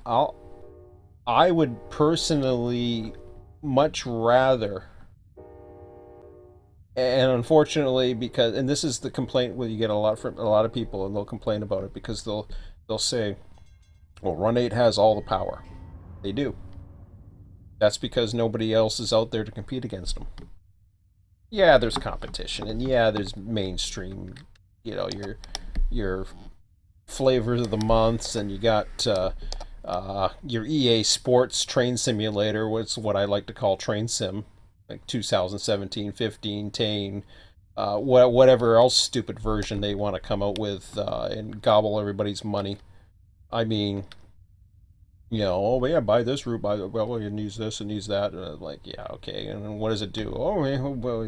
I'll I would personally much rather, and unfortunately, because, and this is the complaint where you get a lot from a lot of people, and they'll complain about it because they'll say, well, Run8 has all the power. They do. That's because nobody else is out there to compete against them. Yeah, there's competition, and yeah, there's mainstream, you know, your flavors of the months, and you got your EA Sports Train Simulator, what's what I like to call Train Sim, like 2017, 15, 10, whatever else stupid version they want to come out with, and gobble everybody's money. I mean, you know, oh yeah, buy this route, buy well, it needs this and needs that. Like, yeah, okay, and what does it do? Oh, well,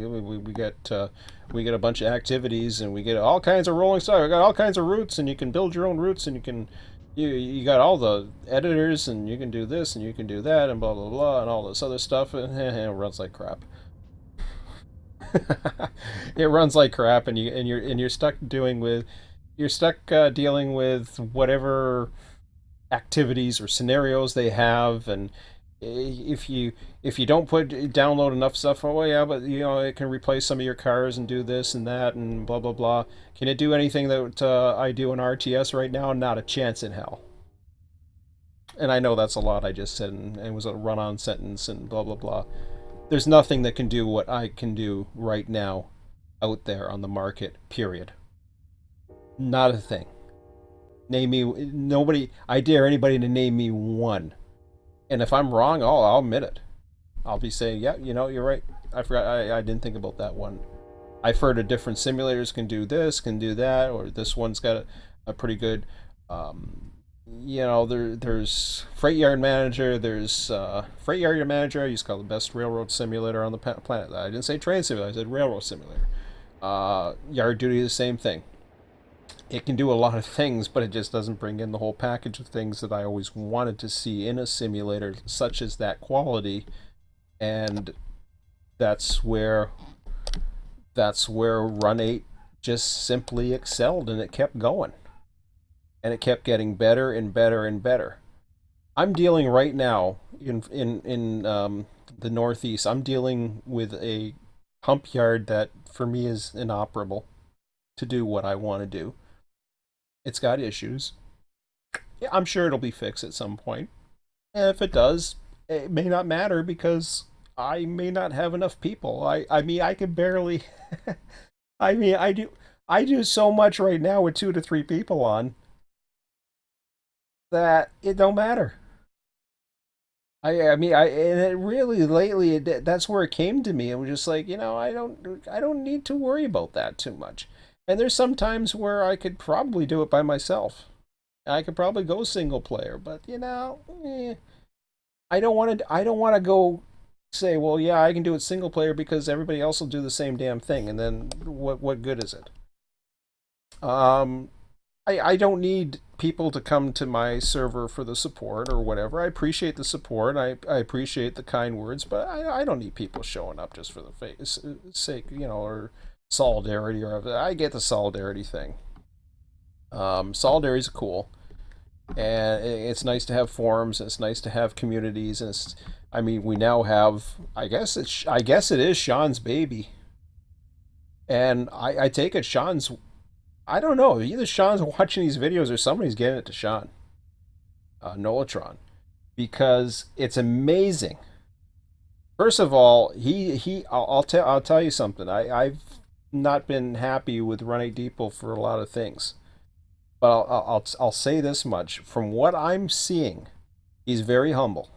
we get a bunch of activities, and we get all kinds of rolling stock. We got all kinds of routes, and you can build your own routes, and you got all the editors, and you can do this and you can do that, and blah blah blah, and all this other stuff, and it runs like crap. It runs like crap, and you're stuck dealing with whatever activities or scenarios they have. And if you don't download enough stuff, oh yeah, but you know, it can replace some of your cars and do this and that and blah blah blah. Can it do anything that I do in RTS right now? Not a chance in hell. And I know that's a lot I just said, and it was a run-on sentence and blah blah blah. There's nothing that can do what I can do right now out there on the market. Period. Not a thing. Name me nobody. I dare anybody to name me one. And if I'm wrong, I'll admit it. I'll be saying, yeah, you know, you're right. I forgot. I didn't think about that one. I've heard of different simulators can do this, can do that, or this one's got a pretty good. You know, there's Freight Yard Manager. There's Freight Yard Manager. I used to call it the best railroad simulator on the planet. I didn't say train simulator. I said railroad simulator. Yard Duty, the same thing. It can do a lot of things, but it just doesn't bring in the whole package of things that I always wanted to see in a simulator, such as that quality. And that's where Run8 just simply excelled, and it kept going, and it kept getting better and better and better. I'm dealing right now in the Northeast. I'm dealing with a hump yard that for me is inoperable to do what I want to do. It's got issues. Yeah, I'm sure it'll be fixed at some point. And if it does, it may not matter because I may not have enough people. I mean, I can barely. I mean, I do so much right now with 2 to 3 people on that it don't matter. I mean, and it really lately, that's where it came to me. It was just like, you know, I don't need to worry about that too much. And there's some times where I could probably do it by myself. I could probably go single player, but you know, I don't want to. I don't want to go. say, well, yeah, I can do it single player because everybody else will do the same damn thing, and then what good is it? Um, I don't need people to come to my server for the support or whatever. I appreciate the support. I appreciate the kind words, but I don't need people showing up just for the sake, or solidarity. Or I get the solidarity thing. Solidarity is cool, and it's nice to have forums. It's nice to have communities, and I mean, we now have. I guess it is Sean's baby, and I take it Sean's. I don't know. Either Sean's watching these videos or somebody's getting it to Sean, Nolatron, because it's amazing. First of all, I'll tell you something. I've not been happy with Run8 Depot for a lot of things, but I'll say this much: from what I'm seeing, he's very humble.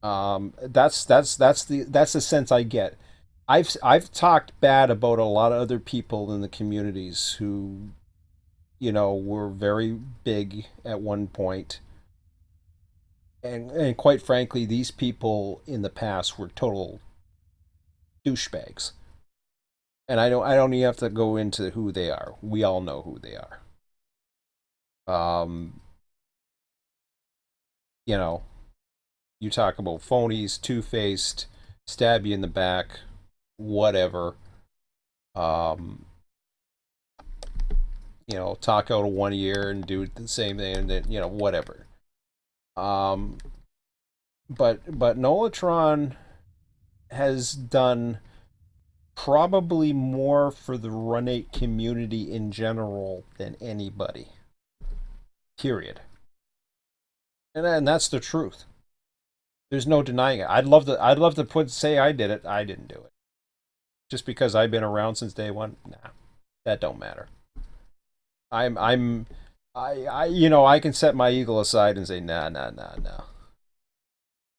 That's the sense I get. I've talked bad about a lot of other people in the communities who, were very big at one point, and quite frankly, these people in the past were total douchebags. And I don't even have to go into who they are. We all know who they are. Um, you know, you talk about phonies, two-faced, stab you in the back, whatever. Um, talk out of one ear and do the same thing, and then whatever. Um, but Nolatron has done probably more for the Run8 community in general than anybody. Period. And that's the truth. There's no denying it. I'd love to say I did it. I didn't do it. Just because I've been around since day one. Nah, that don't matter. I'm I can set my ego aside and say nah, nah, nah, nah.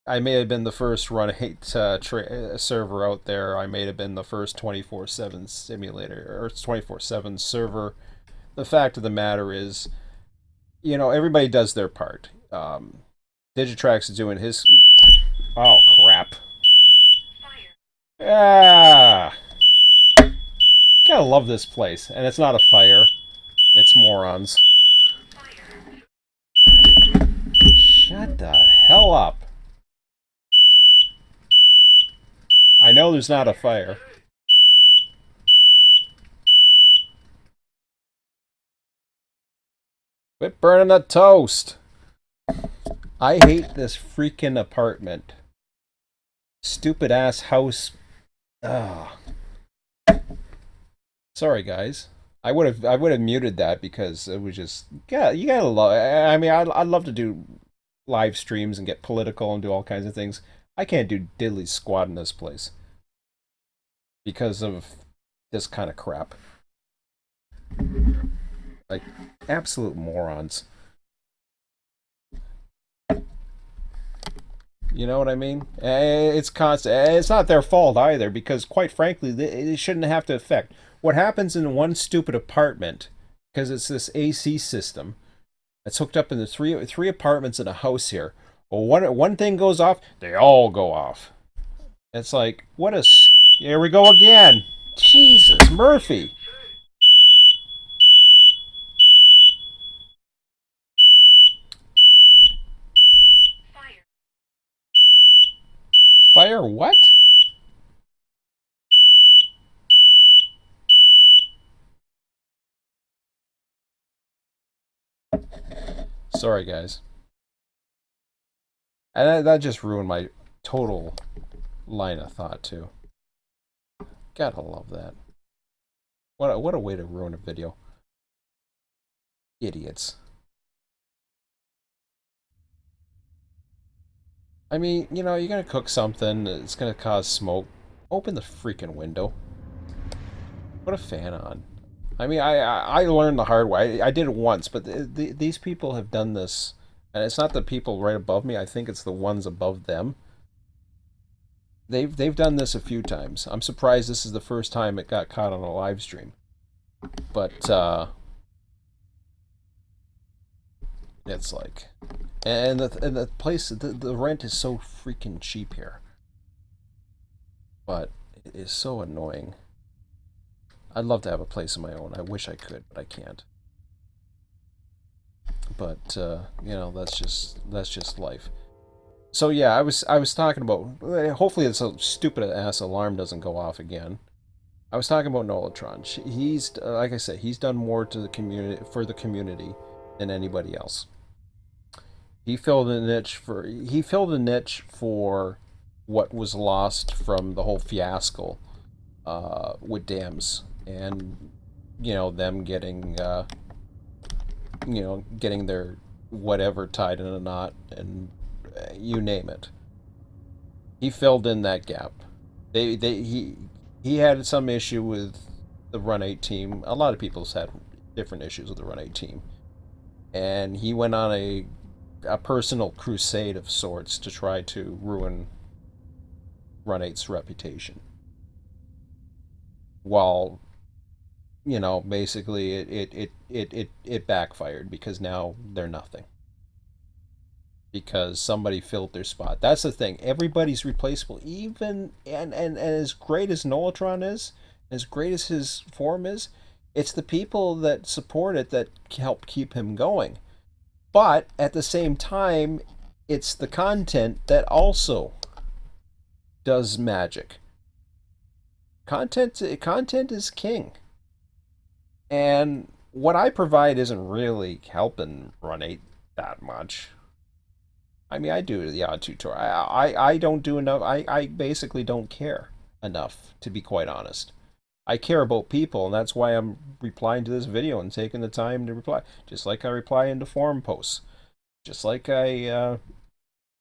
I may have been the first Run8 server out there. I may have been the first 24/7 simulator or 24/7 server. The fact of the matter is, everybody does their part. Digitrax is doing his. Oh crap! Ah, gotta love this place, and it's not a fire. It's morons. Shut the hell up! I know there's not a fire. Quit burning the toast! I hate this freaking apartment. Stupid ass house. Ah. Sorry, guys. I would have muted that because it was just yeah. You gotta love. I mean, I'd love to do live streams and get political and do all kinds of things. I can't do diddly squat in this place because of this kind of crap. Like absolute morons. You know what I mean? It's constant. It's not their fault either, because quite frankly, it shouldn't have to affect what happens in one stupid apartment. Because it's this AC system that's hooked up in the three apartments in a house here. Well, one thing goes off, they all go off. It's like what a. Here we go again. Jesus, Murphy. Fire what? Sorry, guys. And that just ruined my total line of thought too. Gotta love that. What a way to ruin a video. Idiots. I mean, you're gonna cook something, it's gonna cause smoke. Open the freaking window. Put a fan on. I mean, I learned the hard way. I did it once, but these people have done this, and it's not the people right above me. I think it's the ones above them. They've done this a few times. I'm surprised this is the first time it got caught on a live stream. But It's like, and the place, the rent is so freaking cheap here, but it is so annoying. I'd love to have a place of my own. I wish I could, but I can't. But you know, that's just life. So yeah, I was talking about. Hopefully, this stupid ass alarm doesn't go off again. I was talking about Nolatron. He's like I said, he's done more to the community for the community than anybody else. He filled a niche for what was lost from the whole fiasco with dams and them getting their whatever tied in a knot and you name it. He filled in that gap. He had some issue with the Run8 team. A lot of people's had different issues with the Run8 team, and he went on a personal crusade of sorts to try to ruin Run8's reputation. While basically it backfired because now they're nothing because somebody filled their spot. That's the thing. Everybody's replaceable. Even and as great as Nolatron is, as great as his form is, it's the people that support it that help keep him going. But at the same time, it's the content that also does magic. Content is king. And what I provide isn't really helping Run8 that much. I mean, I do the odd tutorial. I don't do enough. I basically don't care enough, to be quite honest. I care about people, and that's why I'm replying to this video and taking the time to reply. Just like I reply into forum posts. Just like I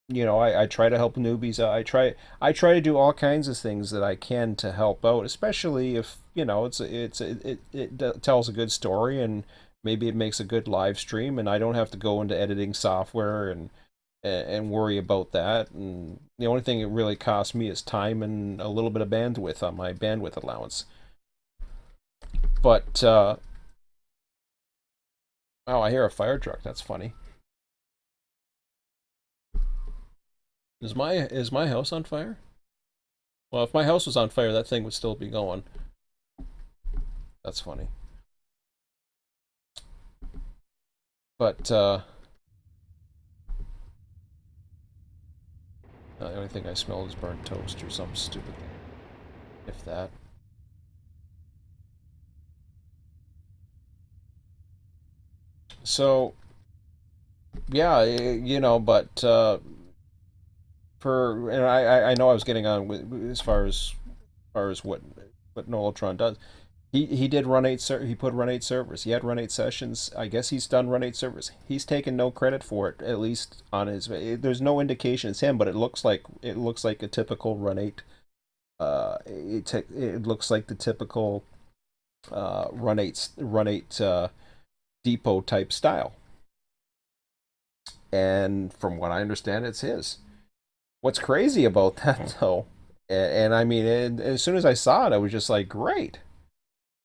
try to help newbies. I try to do all kinds of things that I can to help out, especially if it tells a good story and maybe it makes a good live stream, and I don't have to go into editing software and worry about that. And the only thing it really costs me is time and a little bit of bandwidth on my bandwidth allowance. But oh, I hear a fire truck. That's funny. Is my house on fire? Well, if my house was on fire, that thing would still be going. That's funny. But the only thing I smell is burnt toast or something stupid. If that. So yeah, but for and I know I was getting on with as far as what Nolatron does. He did Run8 he put Run8 servers. He had Run8 sessions. I guess he's done Run8 servers. He's taken no credit for it, at least on his. There's no indication it's him, but it looks like a typical Run8. It looks like the typical Run8 depot type style. And from what I understand, it's his. What's crazy about that though, and I mean, as soon as I saw it, I was just like, great.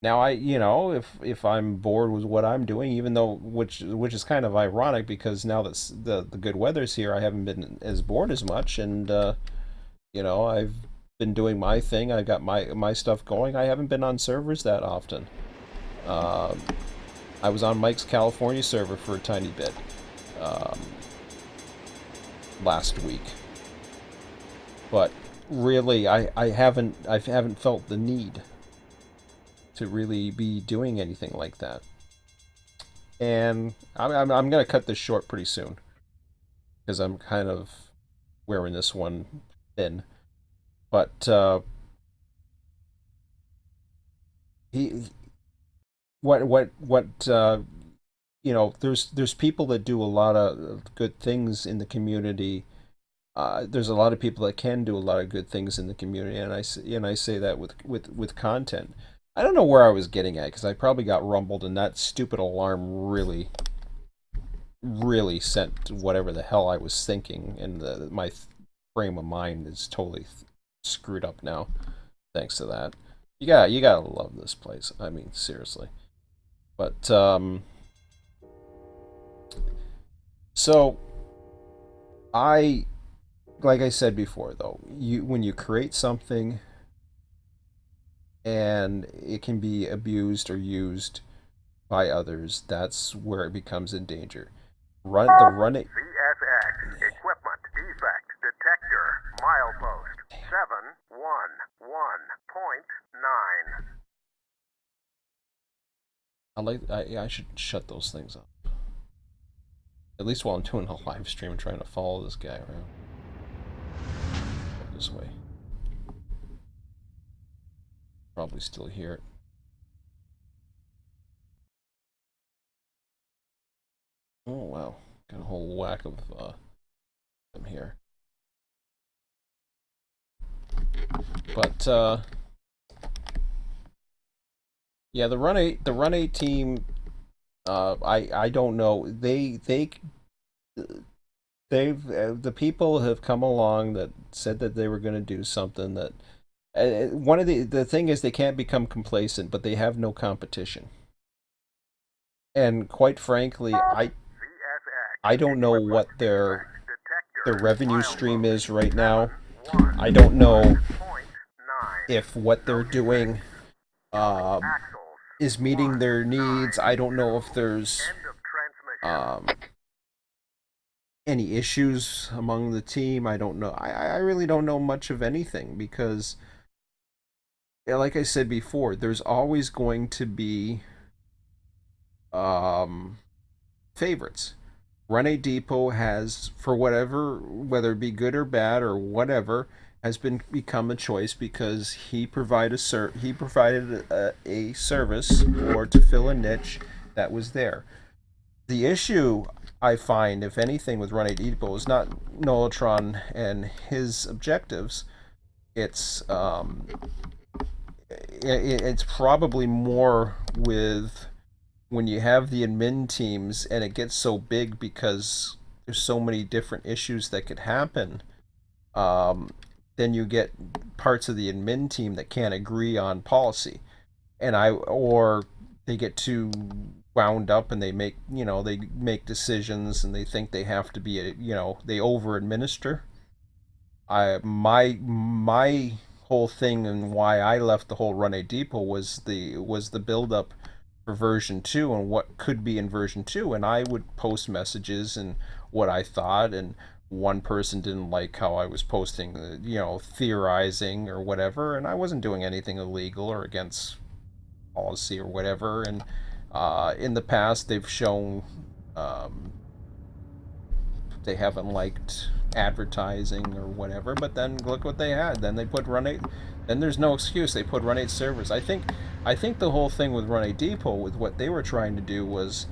Now if I'm bored with what I'm doing, even though which is kind of ironic because now that the good weather's here, I haven't been as bored as much, and I've been doing my thing. I got my stuff going. I haven't been on servers that often. Um, I was on Mike's California server for a tiny bit um, last week, but really, I haven't felt the need to really be doing anything like that. And I'm gonna cut this short pretty soon because I'm kind of wearing this one thin. But he what there's people that do a lot of good things in the community. There's a lot of people that can do a lot of good things in the community, and I say that with content. I don't know where I was getting at because I probably got rumbled, and that stupid alarm really sent whatever the hell I was thinking, and my frame of mind is totally screwed up now. Thanks to that, you gotta love this place. I mean, seriously. But So I, like I said before, though, you when you create something and it can be abused or used by others, that's where it becomes in danger. Run it. CSX. Equipment defect. Detector. Milepost. 711.9. I should shut those things up. At least while I'm doing a live stream, trying to follow this guy around. Go this way. Probably still hear it. Oh wow, got a whole whack of them here. But yeah, the Run8 team. I don't know. The people have come along that said that they were going to do something that. One of the thing is they can't become complacent, but they have no competition. And quite frankly, CSX. I don't know Equipment what defect. Detector. their revenue stream Milepost. is right now. I don't know 711.9. if what No they're defect. doing Counting um, axles. is meeting their needs. I don't know if 192. there's End of transmission. um, any issues among the team. I don't know. I really don't know much of anything because, yeah, like I said before, there's always going to be um, favorites. Run8 Depot has, for whatever, whether it be good or bad or whatever, has been become a choice because he provided a service or to fill a niche that was there. The issue I find, if anything, with Run8 Depot is not Nolatron and his objectives. It's it's probably more with when you have the admin teams and it gets so big because there's so many different issues that could happen. Um, then you get parts of the admin team that can't agree on policy, or they get too wound up and they make decisions and they think they have to be they over administer. My whole thing and why I left the whole Run8 Depot was the build up for version 2 and what could be in version 2, and I would post messages and what I thought, and one person didn't like how I was posting, theorizing or whatever, and I wasn't doing anything illegal or against policy or whatever. And in the past they've shown um, they haven't liked advertising or whatever, but then look what they had. Then they put Run8. Then there's no excuse. They put Run8 servers. I think the whole thing with Run8 Depot with what they were trying to do was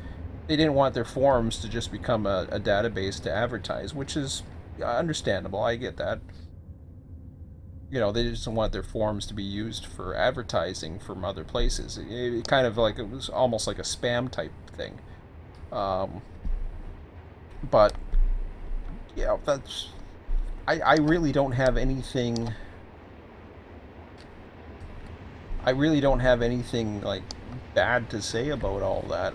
they didn't want their forums to just become a database to advertise, which is understandable. I get that. They just don't want their forums to be used for advertising from other places. It kind of like it was almost like a spam type thing. Um, but yeah, that's I really don't have anything. I really don't have anything like bad to say about all that.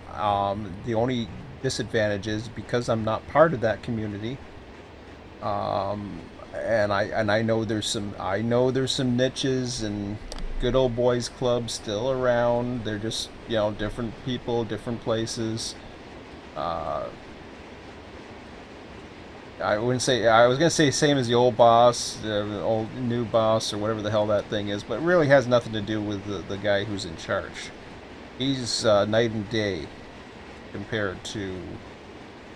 The only disadvantage is because I'm not part of that community. And I know there's some niches and good old boys clubs still around. They're just different people, different places. Uh, I wouldn't say I was gonna say same as the old boss, the old new boss, or whatever the hell that thing is, but it really has nothing to do with the guy who's in charge. He's night and day compared to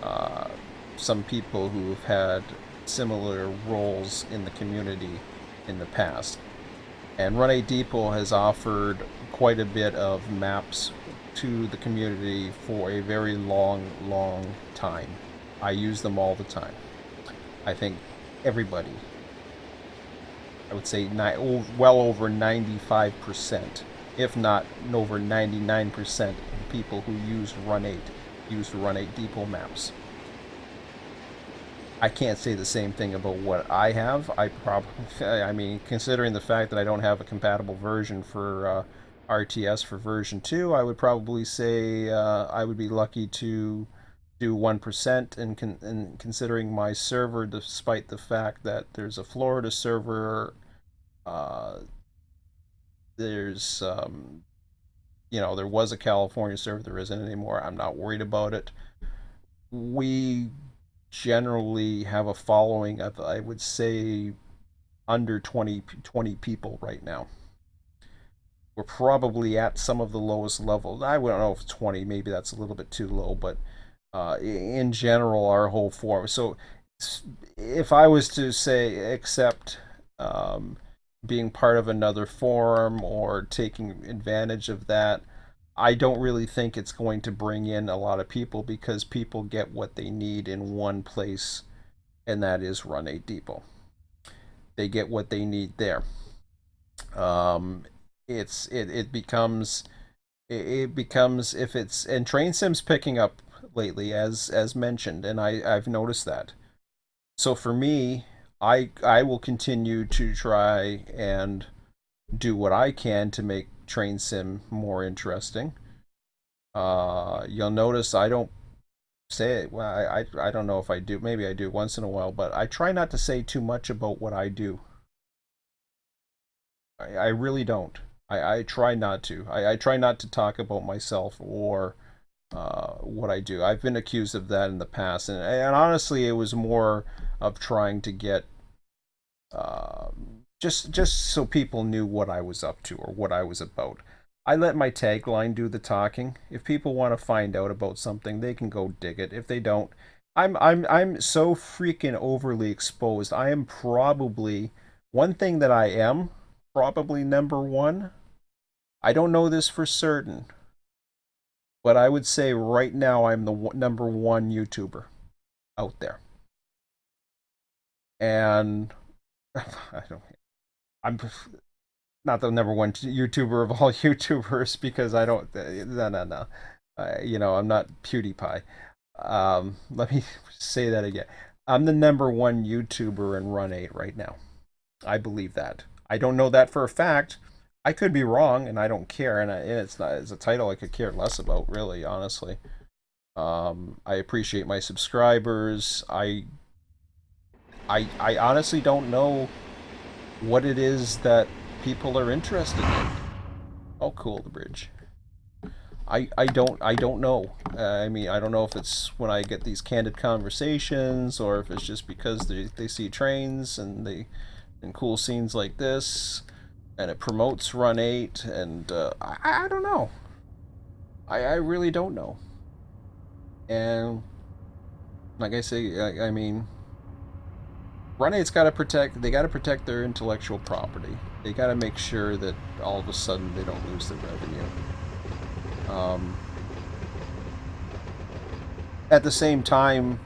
uh, some people who've had similar roles in the community in the past. And Run8 Depot has offered quite a bit of maps to the community for a very long, long time. I use them all the time. I think everybody, I would say well over 95%, if not over 99% of the people who use Run8 Depot maps. I can't say the same thing about what I have. I mean, considering the fact that I don't have a compatible version for RTS for version 2, I would probably say I would be lucky to do 1%, and considering my server, despite the fact that there's a Florida server, uh, there's there was a California server, there isn't anymore. I'm not worried about it. We generally have a following of, I would say, under 20 people right now. We're probably at some of the lowest levels. I don't know if 20, maybe that's a little bit too low, but in general, our whole forum. So if I was to say, except um, being part of another forum or taking advantage of that, I don't really think it's going to bring in a lot of people, because people get what they need in one place, and that is Run8 Depot. They get what they need there. Um, it becomes if it's, and Train Sim's picking up lately, as mentioned, and I've noticed that. So for me, I will continue to try and do what I can to make Train Sim more interesting. You'll notice I don't say it. Well, I don't know if I do. Maybe I do once in a while, but I try not to say too much about what I do. I really don't. I try not to. I try not to talk about myself or what I do. I've been accused of that in the past, and honestly, it was more of trying to get just so people knew what I was up to or what I was about. I let my tagline do the talking. If people want to find out about something, they can go dig it. If they don't, I'm so freaking overly exposed. I am probably one thing that I am probably number one. I don't know this for certain, but I would say right now I'm the number one YouTuber out there. And I don't. I'm not the number one YouTuber of all YouTubers, because I don't. No. I'm not PewDiePie. Let me say that again. I'm the number one YouTuber in Run8 right now. I believe that. I don't know that for a fact. I could be wrong, and I don't care. And it's not. It's a title I could care less about, really, honestly. I appreciate my subscribers. I honestly don't know what it is that people are interested in. Oh, cool, the bridge. I don't know. I mean, I don't know if it's when I get these candid conversations, or if it's just because they see trains and cool scenes like this, and it promotes Run8, and I don't know. I really don't know. And like I say, I mean, Run8's got to protect. They got to protect their intellectual property. They got to make sure that all of a sudden they don't lose the revenue. At the same time,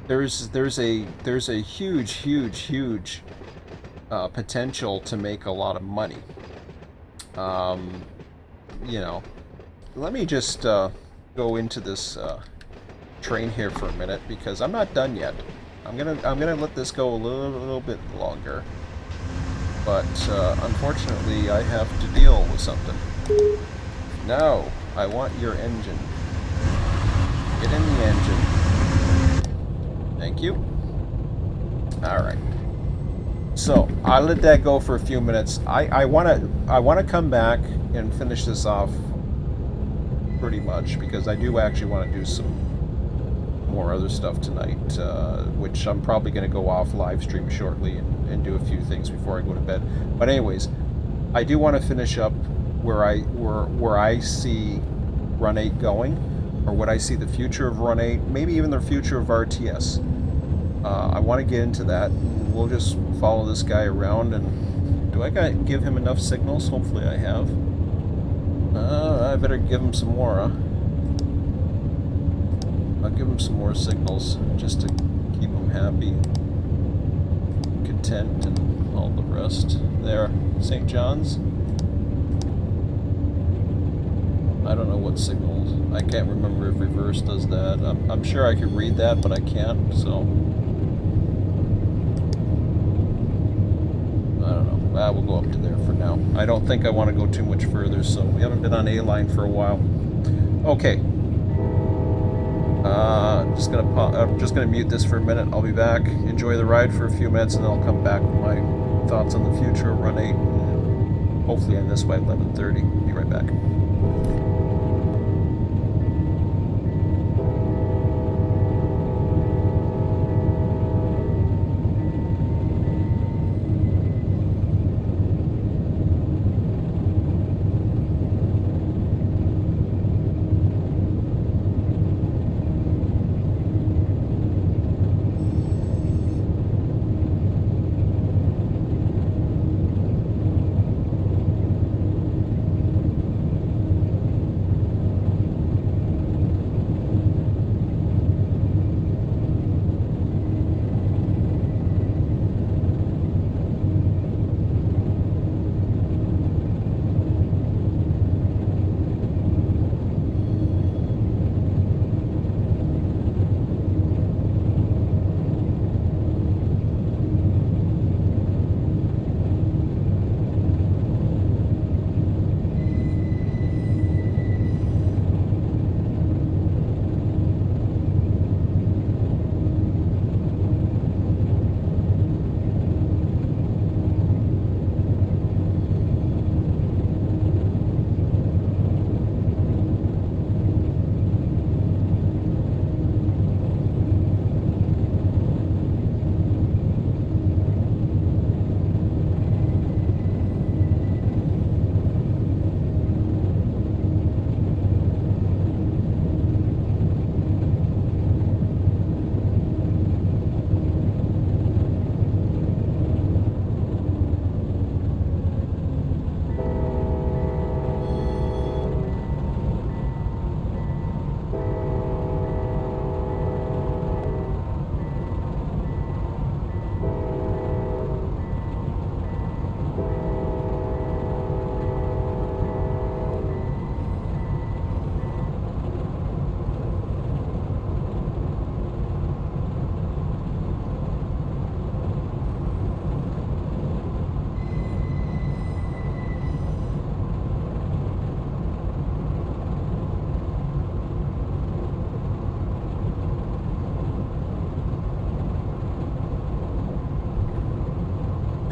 there's a huge potential to make a lot of money. You know, let me just go into this train here for a minute, because I'm not done yet. I'm gonna let this go a little bit longer, but unfortunately I have to deal with something. No, I want your engine. Get in the engine. Thank you. All right. So I'll let that go for a few minutes. I wanna come back and finish this off pretty much, because I do actually want to do some more other stuff tonight, which I'm probably going to go off live stream shortly and do a few things before I go to bed. But anyways, I do want to finish up where I see Run8 going, or what I see the future of Run8, maybe even the future of RTS. I want to get into that. We'll just follow this guy around, and do I give him enough signals? Hopefully I have. I better give him some more, huh? I'll give him some more signals, just to keep him happy, content, and all the rest. There, St. John's. I don't know what signals. I can't remember if reverse does that. I'm sure I could read that, but I can't, so I don't know. We'll go up to there for now. I don't think I want to go too much further, so we haven't been on A-line for a while. Okay. I'm just gonna mute this for a minute. I'll be back. Enjoy the ride for a few minutes, and then I'll come back with my thoughts on the future of Run8. Hopefully, end this by 11:30. Be right back.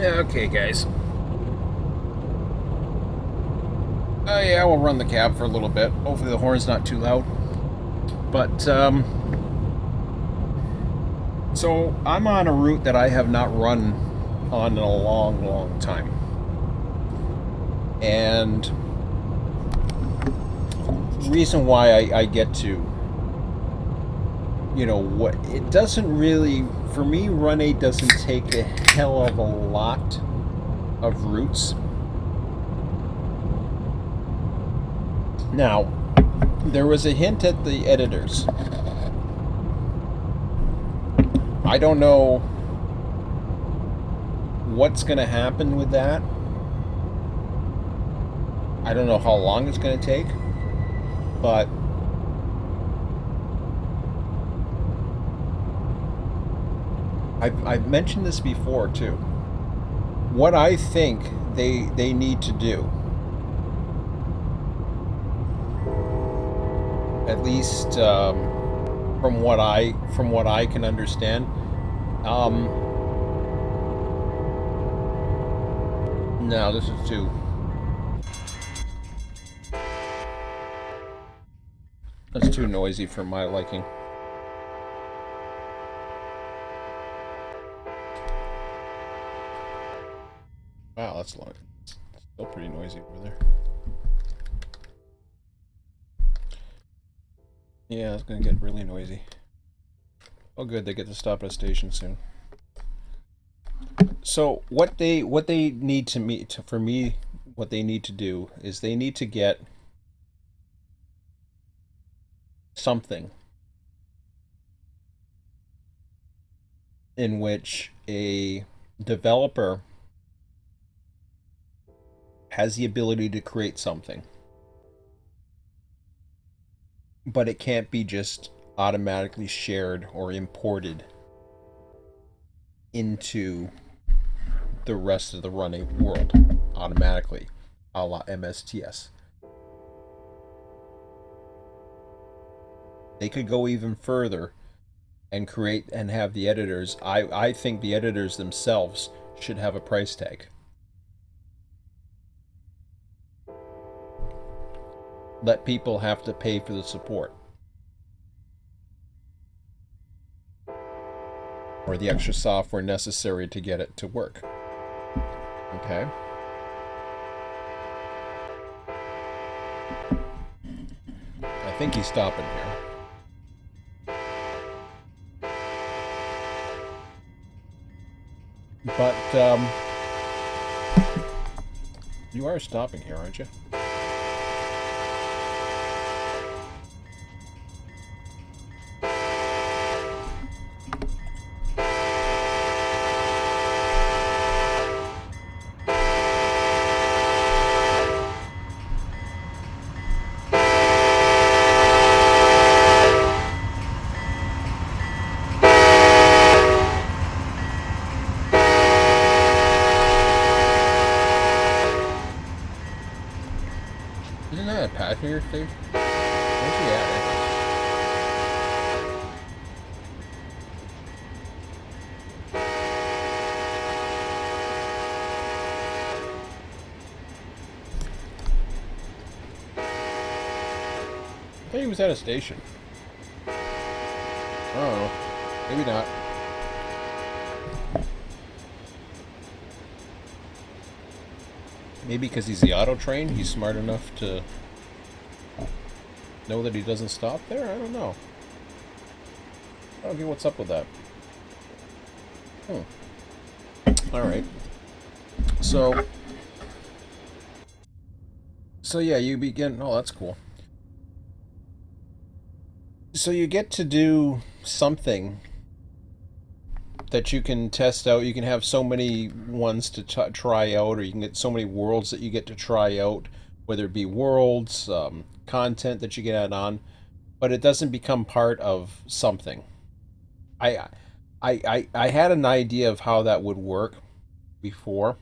Okay, guys. Yeah, we'll run the cab for a little bit. Hopefully the horn's not too loud. But, so I'm on a route that I have not run on in a long, long time. And reason why I get to, what, it doesn't really, for me, Run8 doesn't take a hell of a lot of routes. Now, there was a hint at the editors. I don't know what's going to happen with that. I don't know how long it's going to take, but I've mentioned this before too. What I think they need to do, at least from what I can understand, no, this is too. That's too noisy for my liking. Wow, that's long. It's still pretty noisy over there. Yeah, it's gonna get really noisy. Oh, good, they get to stop at a station soon. So what they need to meet for me, what they need to do is they need to get something in which a developer has the ability to create something, but it can't be just automatically shared or imported into the rest of the Run8 world automatically, a la MSTS. They could go even further and create and have the editors. I think the editors themselves should have a price tag. Let people have to pay for the support or the extra software necessary to get it to work. Okay. I think he's stopping here. But you are stopping here, aren't you? Isn't that a Pat here, Steve? Where's he at? I thought he was at a station. Oh, maybe not. Maybe because he's the auto train, he's smart enough to know that he doesn't stop there? I don't know. I don't get what's up with that. Alright. So yeah, you begin... Oh, that's cool. So you get to do something that you can test out. You can have so many ones to try out, or you can get so many worlds that you get to try out, whether it be worlds, content that you can add on, but it doesn't become part of something. I had an idea of how that would work before,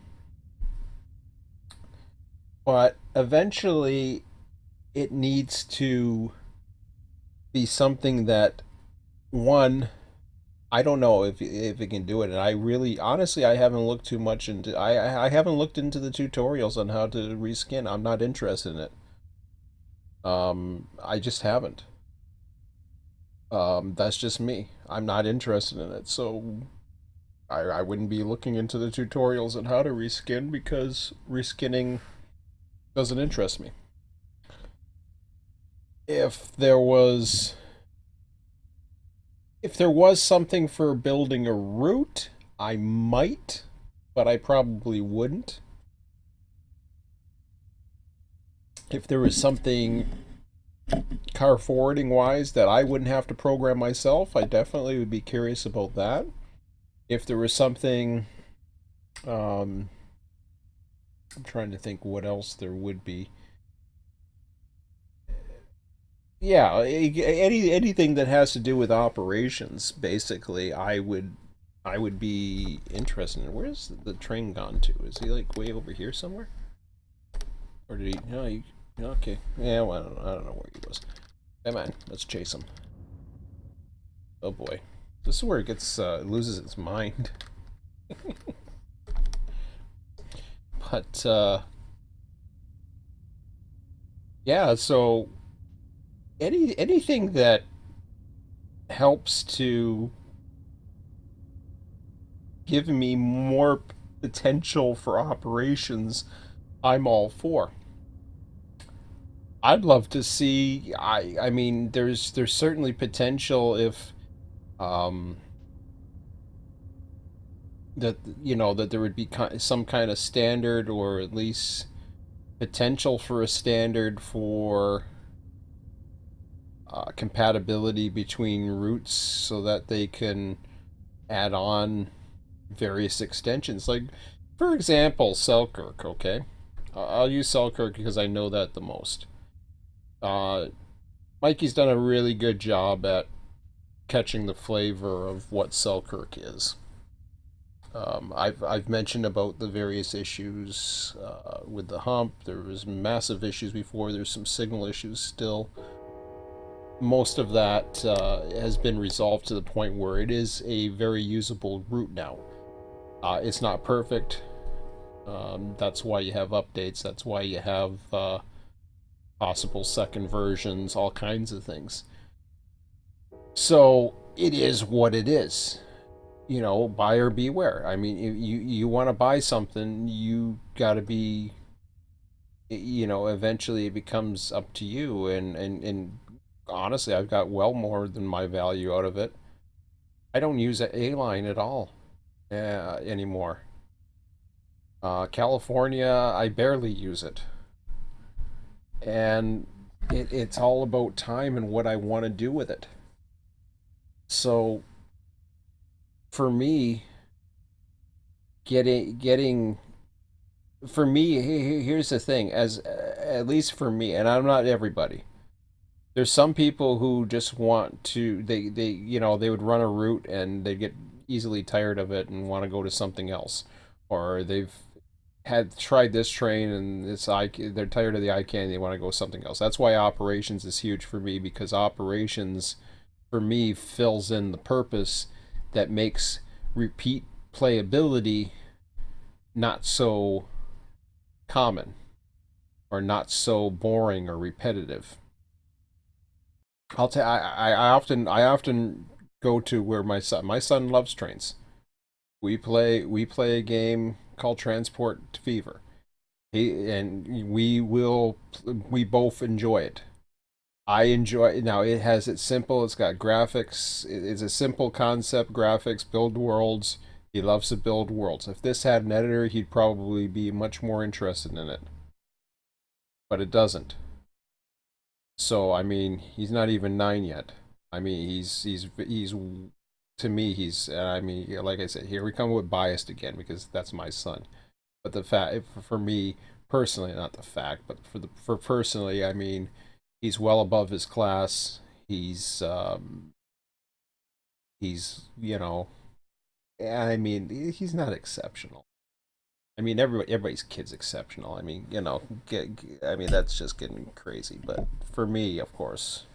but eventually it needs to be something that, one, I don't know if it can do it, and I really, honestly, I haven't looked too much into. I haven't looked into the tutorials on how to reskin. I'm not interested in it. I just haven't. That's just me. I'm not interested in it, so I wouldn't be looking into the tutorials on how to reskin because reskinning doesn't interest me. If there was something for building a route, I might, but I probably wouldn't. If there was something car forwarding wise that I wouldn't have to program myself, I definitely would be curious about that. If there was something, I'm trying to think what else there would be. Yeah, anything that has to do with operations, basically, I would be interested in. Where's the train gone to? Is he like way over here somewhere? Or did he? No, he. Okay. Yeah, well, I don't know where he was. Come on, let's chase him. Oh boy, this is where it gets loses its mind. But yeah, so anything that helps to give me more potential for operations, I'm all for. I'd love to see. I mean, there's certainly potential if um, that that there would be some kind of standard, or at least potential for a standard for compatibility between routes, so that they can add on various extensions. Like, for example, Selkirk. Okay, I'll use Selkirk because I know that the most. Uh, Mikey's done a really good job at catching the flavor of what Selkirk is. I've mentioned about the various issues with the hump. There was massive issues before. There's some signal issues still. most of that has been resolved to the point where it is a very usable route now. It's not perfect. That's why you have updates. That's why you have possible second versions, all kinds of things. So it is what it is. You know, buyer beware. I mean, you want to buy something, you got to be, you know, eventually it becomes up to you. And honestly, I've got well more than my value out of it. I don't use a line at all anymore. California, I barely use it, and it's all about time and what I want to do with it. So for me, getting for me, here's the thing: as at least for me, and I'm not everybody. There's some people who just want to they you know they would run a route and they get easily tired of it and want to go to something else, or they've had tried this train and they're tired of the ICANN and they want to go something else. That's why operations is huge for me, because operations for me fills in the purpose that makes repeat playability not so common or not so boring or repetitive. I often go to where my son loves trains. We play a game called Transport Fever. We both enjoy it. I enjoy it. Now it has it's simple. It's got graphics. It's a simple concept. Graphics, build worlds. He loves to build worlds. If this had an editor, he'd probably be much more interested in it. But it doesn't. So I mean, he's not even 9 yet. I mean, he's to me he's I mean, like I said, here we come with biased again because that's my son. But the fact for me personally, not the fact, but for personally, I mean, he's well above his class. He's you know, I mean, he's not exceptional. I mean, everybody's kid's exceptional. I mean, you know, I mean that's just getting crazy. But for me, of course,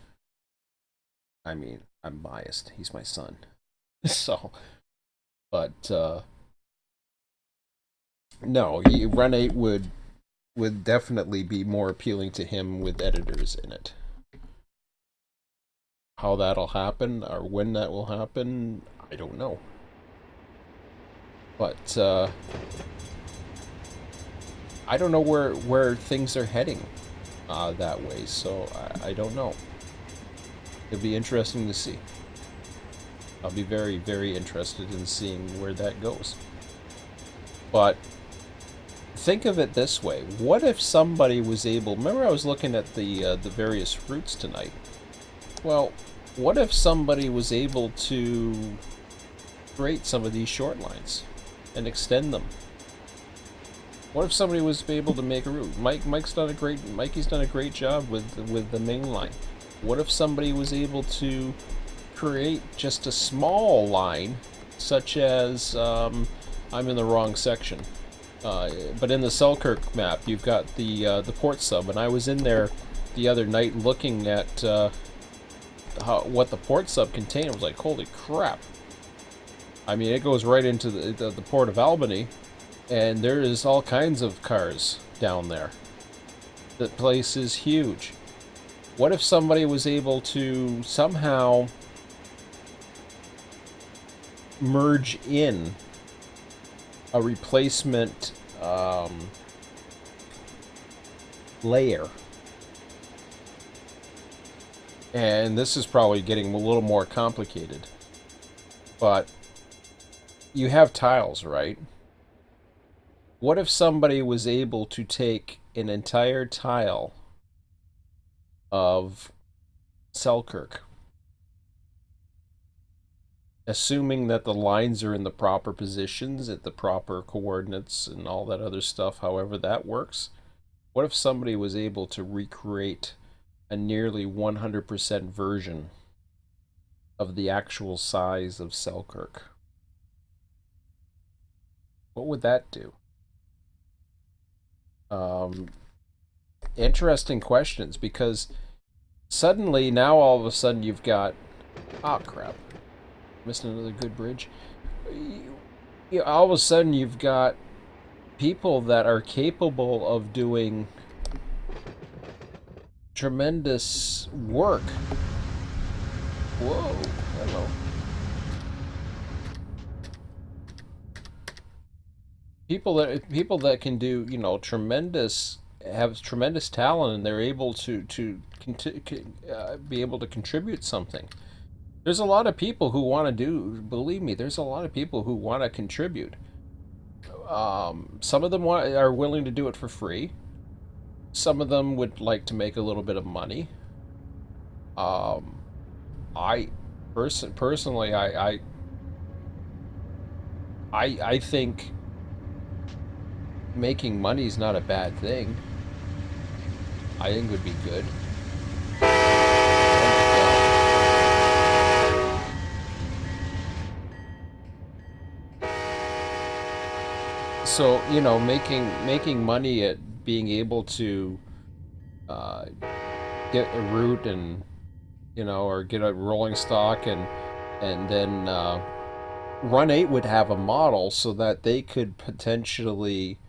I mean, I'm biased. He's my son. So, but no, Run8 would definitely be more appealing to him with editors in it. How that'll happen or when that will happen, I don't know. But I don't know where things are heading that way, so I don't know. It'll be interesting to see. I'll be very, very interested in seeing where that goes. But think of it this way: what if somebody was able? Remember, I was looking at the various routes tonight. Well, what if somebody was able to create some of these short lines and extend them? What if somebody was able to make a route? Mikey's done a great job with the main line. What if somebody was able to create just a small line, such as I'm in the wrong section, but in the Selkirk map, you've got the port sub, and I was in there the other night looking at what the port sub contained. I was like, holy crap! I mean, it goes right into the port of Albany, and there is all kinds of cars down there. The place is huge. What if somebody was able to somehow merge in a replacement layer? And this is probably getting a little more complicated, but you have tiles, right? What if somebody was able to take an entire tile of Selkirk, assuming that the lines are in the proper positions at the proper coordinates and all that other stuff, however that works? What if somebody was able to recreate a nearly 100% version of the actual size of Selkirk? What would that do? Um, Interesting questions, because Suddenly, now all of a sudden you've got, oh crap, missing another good bridge. All of a sudden you've got people that are capable of doing tremendous work. Whoa, hello. People that can do, tremendous, have tremendous talent, and they're able to be able to contribute something. There's a lot of people who want to do. Believe me, there's a lot of people who want to contribute. Some of them are willing to do it for free. Some of them would like to make a little bit of money. Um, I personally, I think making money is not a bad thing. I think it would be good. So making money at being able to uh, get a route, and or get a rolling stock, and then Run8 would have a model so that they could potentially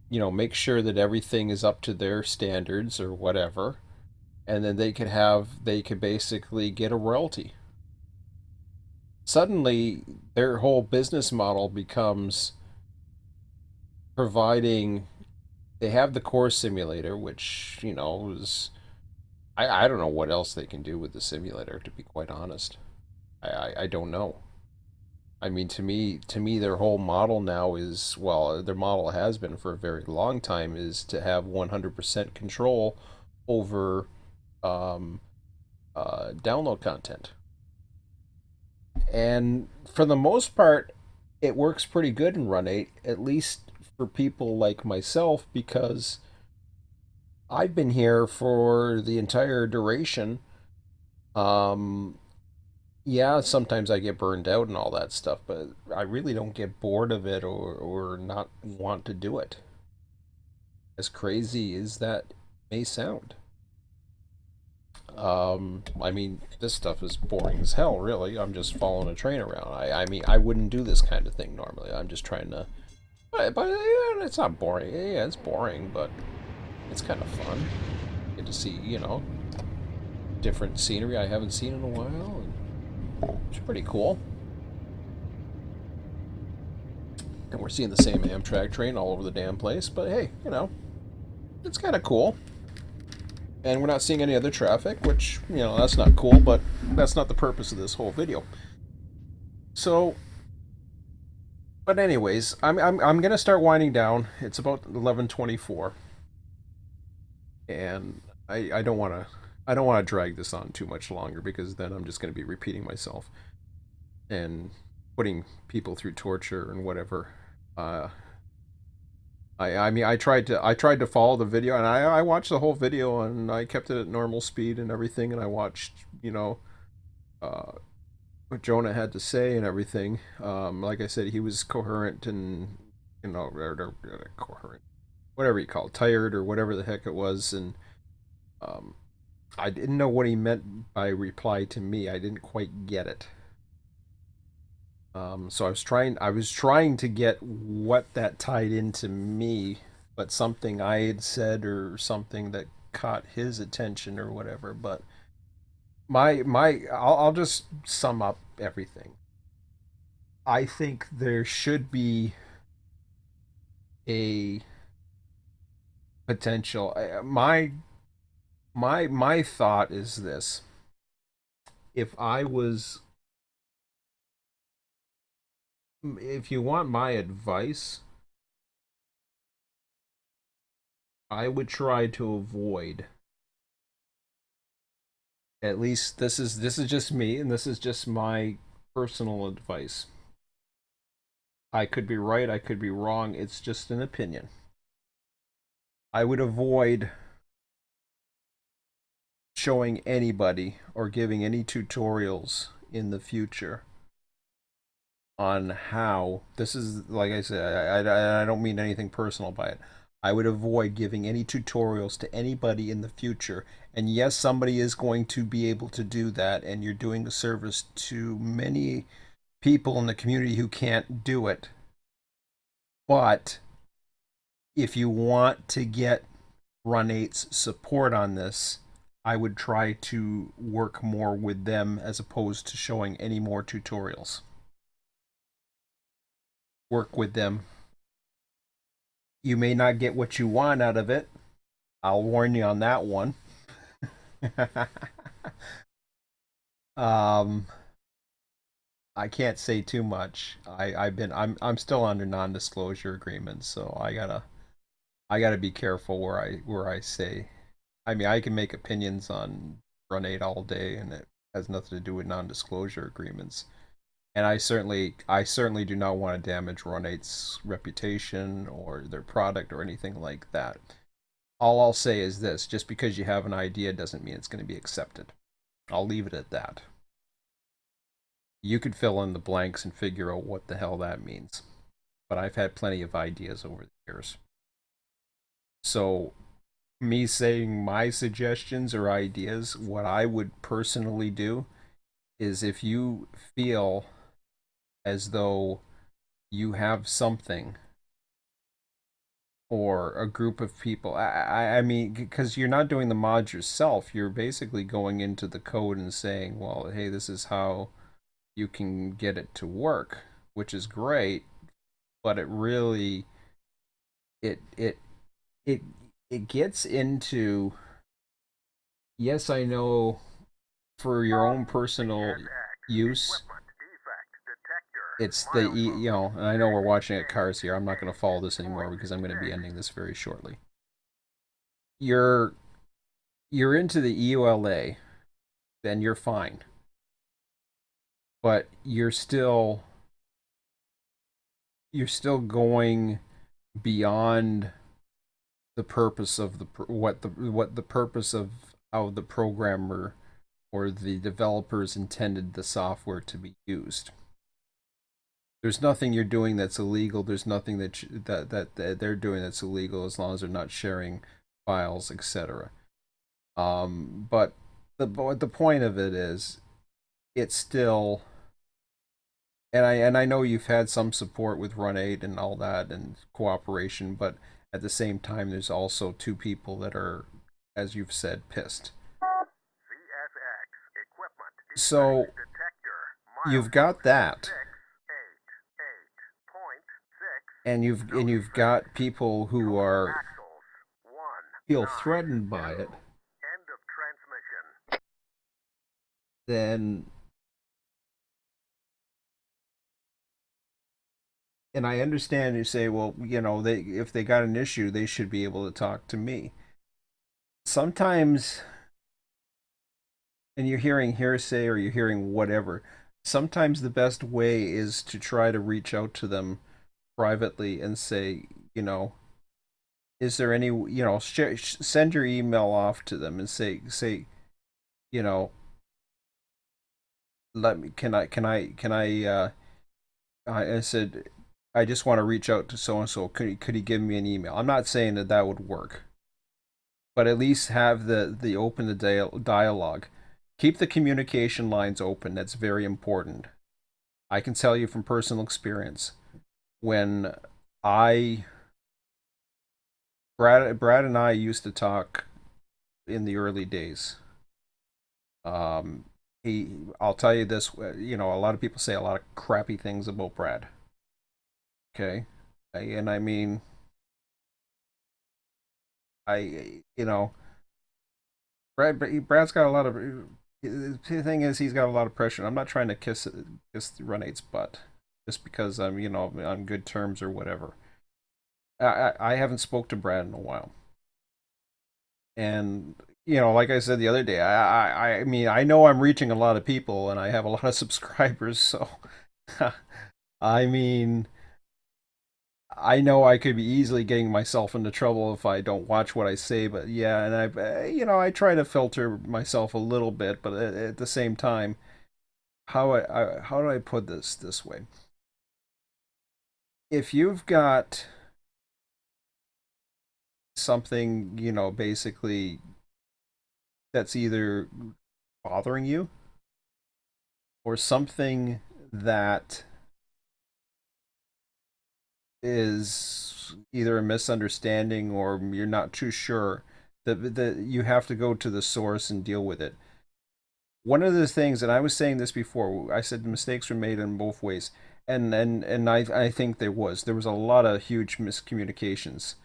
make sure that everything is up to their standards or whatever, and then they could basically get a royalty. Suddenly, their whole business model becomes providing. They have the core simulator, which is, I don't know what else they can do with the simulator. To be quite honest, I don't know. I mean, to me, their whole model now is, well, their model has been for a very long time, is to have 100% control over um, download content. And for the most part, it works pretty good in Run8, at least for people like myself, because I've been here for the entire duration. Um, yeah, sometimes I get burned out and all that stuff, but I really don't get bored of it, or not want to do it. As crazy as that may sound. I mean, this stuff is boring as hell, really. I'm just following a train around. I mean, I wouldn't do this kind of thing normally. I'm just trying to. But yeah, it's not boring. Yeah, it's boring, but it's kind of fun. Get to see, different scenery I haven't seen in a while, and it's pretty cool. And we're seeing the same Amtrak train all over the damn place, but hey, it's kind of cool. And we're not seeing any other traffic, which, that's not cool, but that's not the purpose of this whole video. So, but anyways, I'm gonna start winding down. It's about 11:24, and I don't want to drag this on too much longer, because then I'm just gonna be repeating myself and putting people through torture and whatever. Uh, I mean, I tried to follow the video, and I watched the whole video, and I kept it at normal speed and everything, and I watched uh, what Jonah had to say and everything. Like I said, he was coherent, and coherent, whatever you call it, tired or whatever the heck it was, and um, I didn't know what he meant by reply to me. I didn't quite get it. So I was trying to get what that tied into me, but something I had said, or something that caught his attention or whatever. But I'll just sum up everything. I think there should be a potential. My thought is this: if I was, if you want my advice, I would try to avoid. At least this is just me, and this is just my personal advice. I could be right, I could be wrong. It's just an opinion. I would avoid showing anybody or giving any tutorials in the future on how, this is, like I said, I don't mean anything personal by it. I would avoid giving any tutorials to anybody in the future. And yes, somebody is going to be able to do that, and you're doing a service to many people in the community who can't do it. But if you want to get Run8's support on this, I would try to work more with them as opposed to showing any more tutorials. Work with them. You may not get what you want out of it. I'll warn you on that one. um, I can't say too much. I'm still under non-disclosure agreements, so I gotta be careful where I say. I mean, I can make opinions on Run8 all day, and it has nothing to do with non-disclosure agreements. And I certainly do not want to damage Run8's reputation or their product or anything like that. All I'll say is this: just because you have an idea doesn't mean it's going to be accepted. I'll leave it at that. You could fill in the blanks and figure out what the hell that means. But I've had plenty of ideas over the years. So, me saying my suggestions or ideas, what I would personally do is if you feel as though you have something or a group of people, I mean, because you're not doing the mod yourself, you're basically going into the code and saying, well, hey, this is how you can get it to work, which is great, but it really it it it gets into, yes, I know, for your own personal TSX, use, equipment, defect, detector, it's milestone, and I know we're watching at cars here. I'm not going to follow this 6, anymore point, because I'm going to be 6. ending this very shortly. You're you're into the EULA, then you're fine, but you're still going beyond the purpose of what the purpose of how the programmer or the developers intended the software to be used. There's nothing you're doing that's illegal. There's nothing that they're doing that's illegal as long as they're not sharing files, etc. But the point of it is, it's still, and I know you've had some support with Run8 and all that and cooperation, but at the same time, there's also two people that are, as you've said, pissed. CSX, equipment, defect, So detector, you've milestone, got that, 688.6, and you've notices, got people who total are axles, 1, feel 9, threatened 2, by it. end of transmission. Then, and I understand you say, well, they, if they got an issue, they should be able to talk to me. Sometimes, and you're hearing hearsay or you're hearing whatever, sometimes the best way is to try to reach out to them privately and say, you know, is there any, send your email off to them and say, you know, let me, I said, I just want to reach out to so and so. Could he give me an email? I'm not saying that would work, but at least have the open the dialogue. Keep the communication lines open. That's very important. I can tell you from personal experience, when I Brad and I used to talk in the early days. Um, I'll tell you this. A lot of people say a lot of crappy things about Brad. Okay, and I mean, Brad's got a lot of. The thing is, he's got a lot of pressure. I'm not trying to kiss Run8's butt just because I'm on good terms or whatever. I haven't spoke to Brad in a while, and like I said the other day, I mean, I know I'm reaching a lot of people and I have a lot of subscribers, so I mean, I know I could be easily getting myself into trouble if I don't watch what I say, but yeah, and I try to filter myself a little bit, but at the same time, how do I put this way? If you've got something, basically that's either bothering you or something that is either a misunderstanding or you're not too sure, that you have to go to the source and deal with it. One of the things, and I was saying this before, I said mistakes were made in both ways, and I think there was a lot of huge miscommunications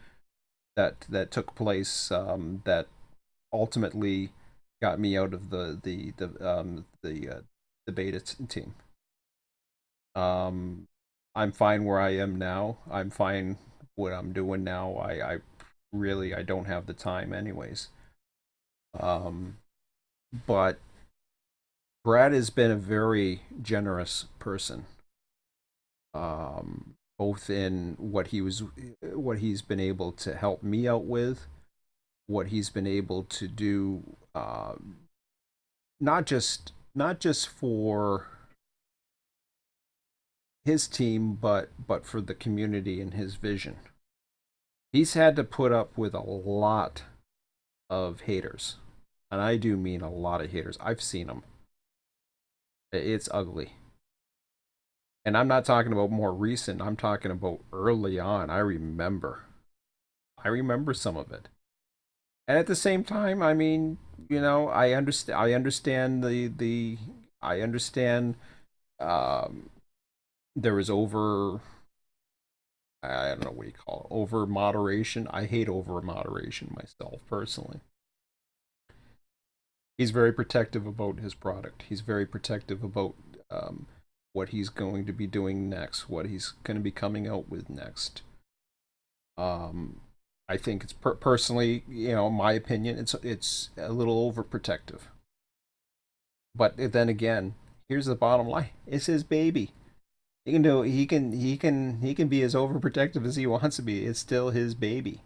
that took place, that ultimately got me out of the beta team. Um, I'm fine where I am now. I'm fine what I'm doing now. I don't have the time anyways. Um, but Brad has been a very generous person. Both in what he's been able to help me out with, what he's been able to do, not just for his team, but for the community and his vision. He's had to put up with a lot of haters, and I do mean a lot of haters. I've seen them. It's ugly. And I'm not talking about more recent. I'm talking about early on. I remember some of it. And at the same time, I mean, I understand. Um, there was over, I don't know what you call it, over moderation. I hate over moderation myself personally. He's very protective about his product. He's very protective about, um, what he's going to be doing next, what he's going to be coming out with next. Um, I think it's personally, my opinion, it's a little overprotective. But then again, here's the bottom line: it's his baby. He can do. He can be as overprotective as he wants to be. It's still his baby.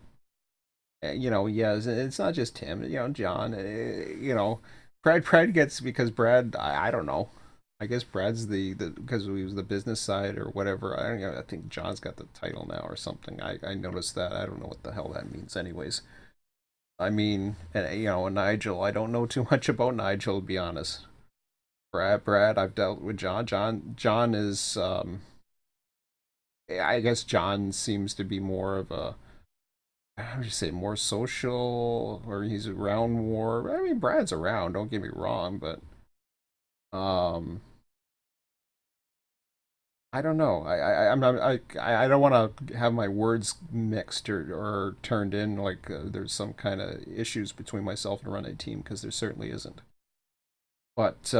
Yes, it's not just him. John. Brad gets, because Brad. I don't know. I guess Brad's the because he was the business side or whatever. I don't know. I think John's got the title now or something. I noticed that. I don't know what the hell that means. Anyways, I mean, Nigel. I don't know too much about Nigel, to be honest. Brad. I've dealt with John. John is. I guess John seems to be more of a, how would you say, more social, or he's around more. I mean, Brad's around. Don't get me wrong, but um, I don't know. I'm not. I don't want to have my words mixed or turned in like, there's some kind of issues between myself and Run8 team, because there certainly isn't. But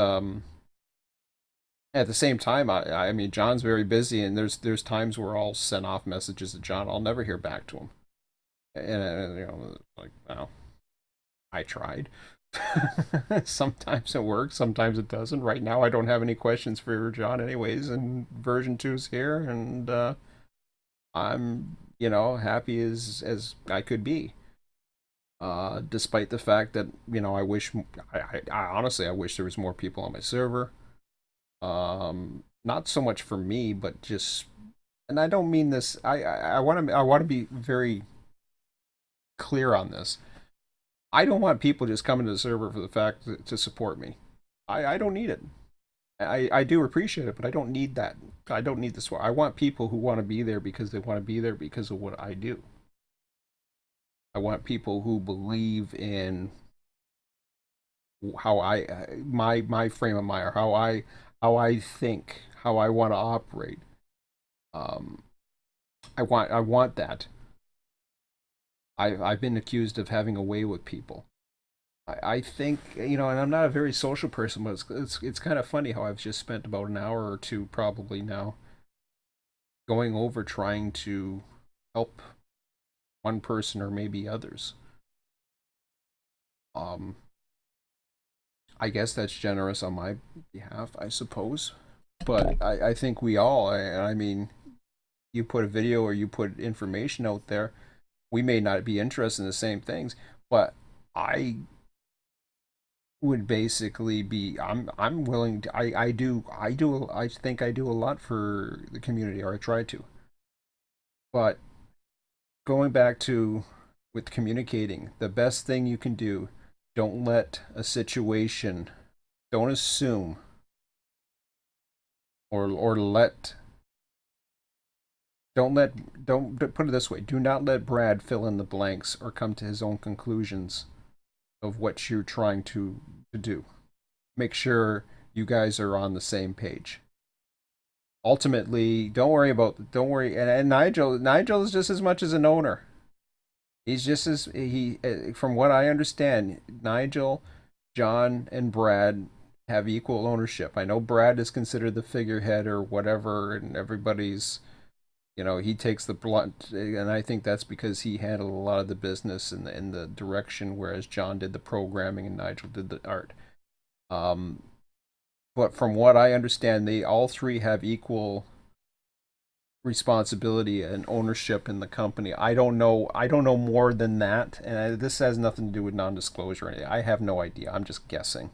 at the same time, I mean, John's very busy, and there's times where I'll send off messages to John. I'll never hear back to him, and like, well, I tried. Sometimes it works, sometimes it doesn't. Right now, I don't have any questions for John, anyways, and version two's here, and I'm, happy as I could be. Despite the fact that, I wish, I honestly, I wish there was more people on my server. Not so much for me, but just, and I don't mean this. I want to be very clear on this. I don't want people just coming to the server for the fact to support me. I don't need it. I do appreciate it, but I don't need that. I don't need this. I want people who want to be there because they want to be there because of what I do. I want people who believe in how my frame of mind, or how I think, how I want to operate. Um, I want that. I've been accused of having a way with people. I think, and I'm not a very social person, but it's kind of funny how I've just spent about an hour or two probably now going over trying to help one person or maybe others. Um, I guess that's generous on my behalf, I suppose. But I think we all, I mean, you put a video or you put information out there, we may not be interested in the same things, but I would basically be, I'm willing to, I think I do a lot for the community, or I try to. But going back to with communicating. The best thing you can do, don't let a situation, don't assume or let don't put it this way, do not let Brad fill in the blanks or come to his own conclusions of what you're trying to do. Make sure you guys are on the same page. Ultimately, don't worry, and Nigel is just as much as an owner. He's just as he from what I understand, Nigel, John, and Brad have equal ownership. I know Brad is considered the figurehead or whatever, and everybody's, he takes the blunt, and I think that's because he handled a lot of the business in the direction, whereas John did the programming and Nigel did the art. Um, but from what I understand, they all three have equal responsibility and ownership in the company. I don't know. I don't know more than that, and this has nothing to do with non-disclosure. I have no idea. I'm just guessing.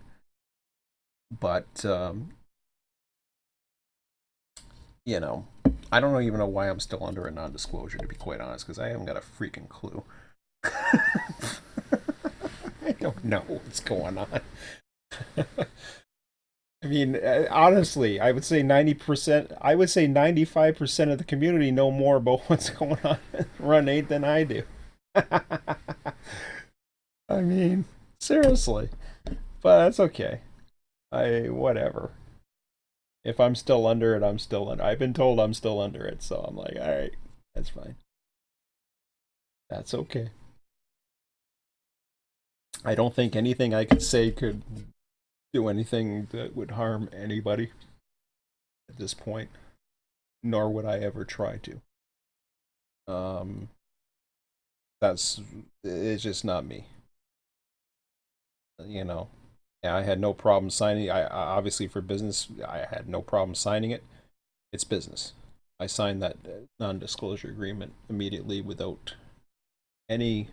But you know, I don't even know why I'm still under a non-disclosure, to be quite honest, because I haven't got a freaking clue. I don't know what's going on. I mean, honestly, I would say 90%, I would say 95% of the community know more about what's going on in Run8 than I do. I mean, seriously. But that's okay. Whatever. If I'm still under it, I'm still under. I've been told I'm still under it, so I'm like, all right, that's fine. That's okay. I don't think anything I could say could do anything that would harm anybody at this point, nor would I ever try to. Um, that's it's just not me. You know, yeah, I had no problem signing. Obviously for business, I had no problem signing it. It's business. I signed that non-disclosure agreement immediately without any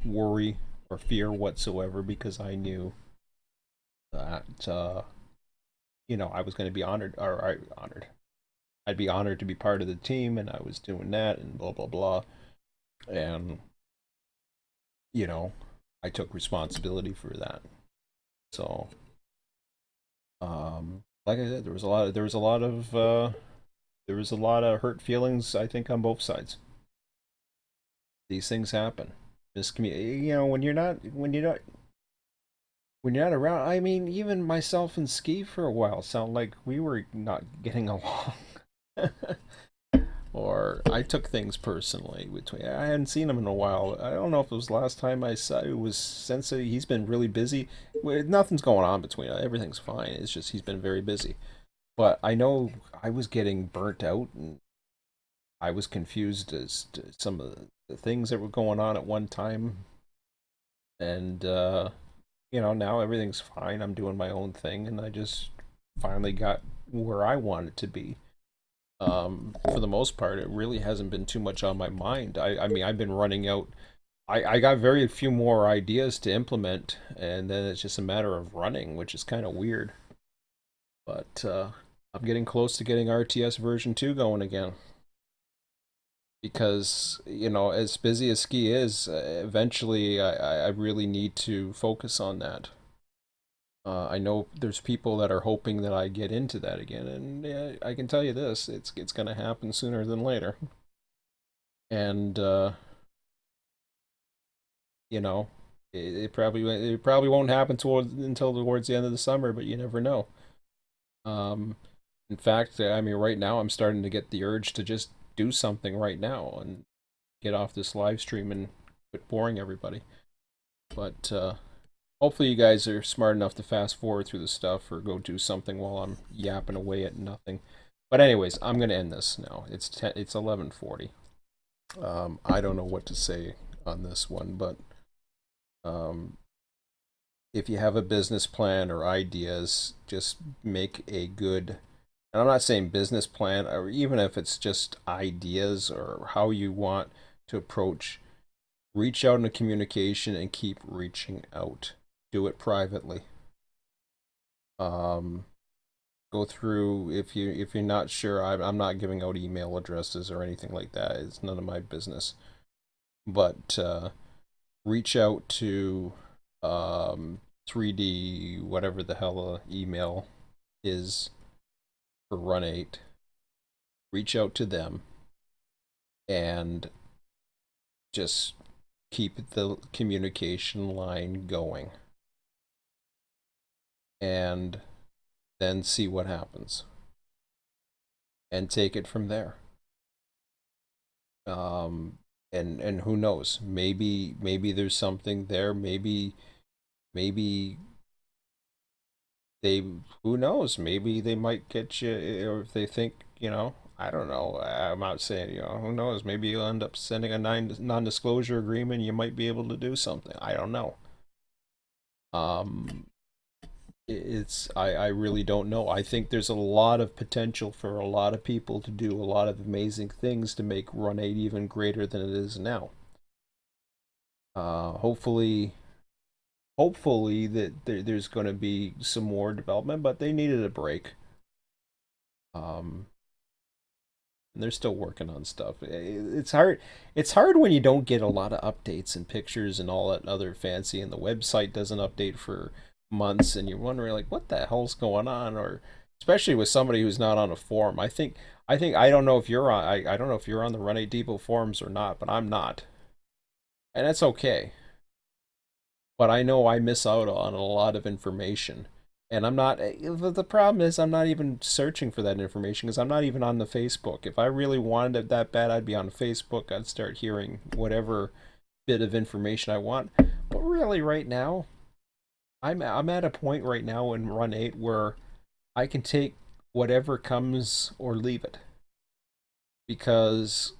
worry or fear whatsoever because I knew that I was going to be honored or honored. I'd be honored to be part of the team, and I was doing that, and blah blah blah. And you know, I took responsibility for that. So, like I said, there was a lot of hurt feelings. I think on both sides. These things happen. Miscommunication. When you're not around. I mean, even myself and Ski for a while sound like we were not getting along. Or I took things personally between. I hadn't seen him in a while. I don't know if it was last time I saw. It was since he's been really busy. Nothing's going on between us. Everything's fine. It's just he's been very busy. But I know I was getting burnt out, and I was confused as to some of the things that were going on at one time. And now everything's fine. I'm doing my own thing, and I just finally got where I wanted to be. For the most part, it really hasn't been too much on my mind. I mean, I've been running out. I got very few more ideas to implement, and then it's just a matter of running, which is kind of weird. But I'm getting close to getting RTS version 2 going again. Because, as busy as Ski is, eventually I really need to focus on that. I know there's people that are hoping that I get into that again, and I can tell you this: it's going to happen sooner than later. And you know, it probably won't happen until towards the end of the summer, but you never know. Um, in fact, I mean, right now I'm starting to get the urge to just do something right now and get off this live stream and quit boring everybody. But hopefully you guys are smart enough to fast forward through the stuff or go do something while I'm yapping away at nothing. But anyways, I'm gonna end this now. It's 11:40. I don't know what to say on this one, but um, if you have a business plan or ideas, just make a good. And I'm not saying business plan, or even if it's just ideas or how you want to approach. Reach out in a communication and keep reaching out. Do it privately. Um, Go through if you're not sure. I'm not giving out email addresses or anything like that. It's none of my business. But reach out to 3D, whatever the hell email is for Run8, reach out to them and just keep the communication line going and then see what happens and take it from there. Um, and who knows? Maybe there's something there. Maybe they who knows? Maybe they might get you, or if they think I don't know. I'm not saying who knows? Maybe you'll end up sending a non-disclosure agreement. You might be able to do something. I don't know. Um, it's I really don't know. I think there's a lot of potential for a lot of people to do a lot of amazing things to make Run8 even greater than it is now. Hopefully, that there's going to be some more development, but they needed a break. Um, and they're still working on stuff. It's hard. It's hard when you don't get a lot of updates and pictures and all that other fancy, and the website doesn't update for months, and you're wondering like, what the hell's going on? Or especially with somebody who's not on a forum. I don't know if you're on. I don't know if you're on the Run8 Depot forums or not, but I'm not, and that's okay. But I know I miss out on a lot of information. And I'm not, the problem is, I'm not even searching for that information because I'm not even on the Facebook. If I really wanted it that bad, I'd be on Facebook. I'd start hearing whatever bit of information I want. But really, right now, I'm at a point right now in Run8 where I can take whatever comes or leave it. Because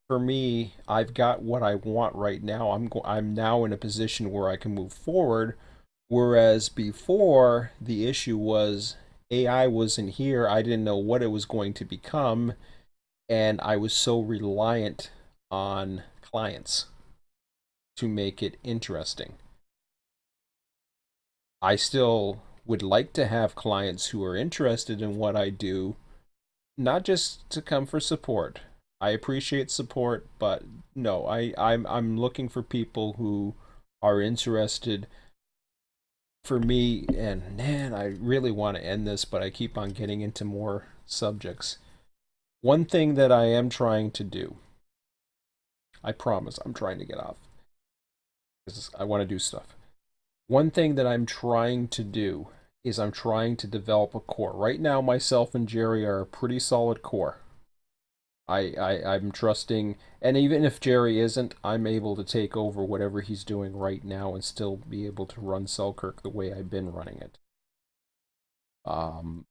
for me, I've got what I want right now. I'm now in a position where I can move forward. Whereas before, the issue was AI wasn't here. I didn't know what it was going to become, and I was so reliant on clients to make it interesting. I still would like to have clients who are interested in what I do, not just to come for support. I appreciate support, but no, I'm looking for people who are interested for me. And man, I really want to end this, but I keep on getting into more subjects. One thing that I am trying to do, I promise I'm trying to get off because I want to do stuff. One thing that I'm trying to do is I'm trying to develop a core. Right now, myself and Jerry are a pretty solid core. I'm trusting, and even if Jerry isn't, I'm able to take over whatever he's doing right now and still be able to run Selkirk the way I've been running it. Um,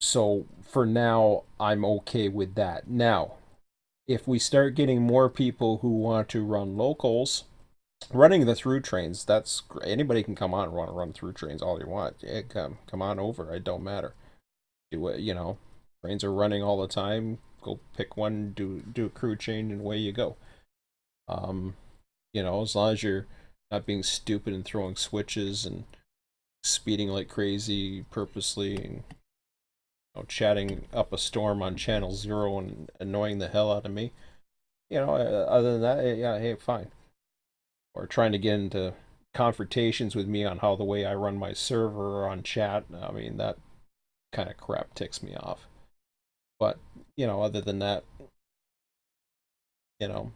so for now, I'm okay with that. Now, if we start getting more people who want to run locals, running the through trains, that's great. Anybody can come on and run through trains all you want. Yeah, come on over. It don't matter. Do it. Trains are running all the time. Go pick one, do a crew change, and away you go. Um, as long as you're not being stupid and throwing switches and speeding like crazy purposely and chatting up a storm on channel 0 and annoying the hell out of me. Other than that, yeah, hey, fine. Or trying to get into confrontations with me on how the way I run my server or on chat. I mean, that kind of crap ticks me off. But, other than that, you know,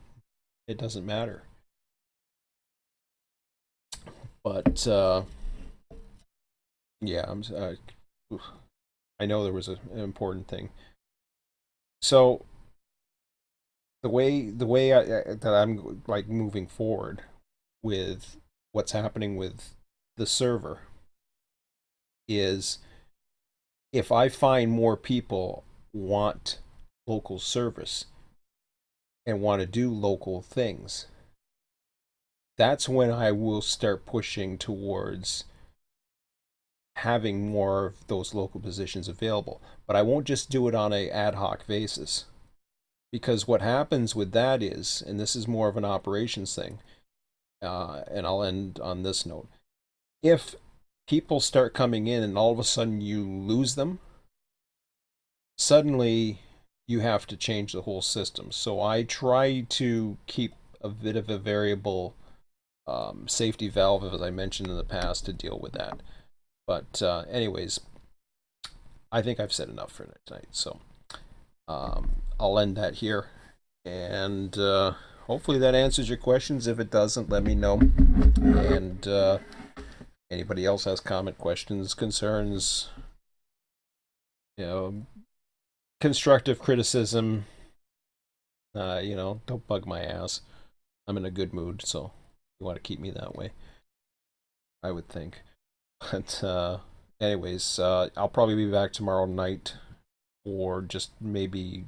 it doesn't matter. But, yeah, I know there was an important thing. So, that I'm like moving forward with what's happening with the server is if I find more people want local service and want to do local things, that's when I will start pushing towards having more of those local positions available. But I won't just do it on a ad hoc basis. Because what happens with that is, and this is more of an operations thing, and I'll end on this note. If people start coming in and all of a sudden you lose them, suddenly you have to change the whole system. So I try to keep a bit of a variable safety valve, as I mentioned in the past, to deal with that. But anyways, I think I've said enough for tonight. So I'll end that here. And hopefully that answers your questions. If it doesn't, let me know. And anybody else has comment, questions, concerns, constructive criticism, don't bug my ass. I'm in a good mood, so you want to keep me that way, I would think. But anyways, I'll probably be back tomorrow night, or just maybe,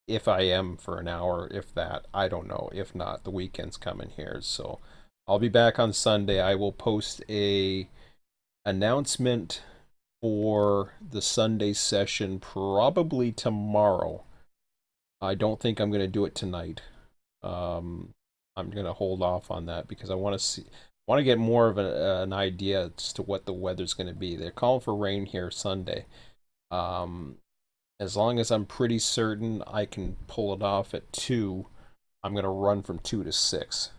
if I am, for an hour, if that. I don't know. If not, the weekend's coming here, so I'll be back on Sunday. I will post a announcement for the Sunday session probably tomorrow. I don't think I'm going to do it tonight. I'm going to hold off on that because I want to get more of an idea as to what the weather's going to be. They're calling for rain here Sunday. As long as I'm pretty certain I can pull it off at 2, I'm going to run from 2 to 6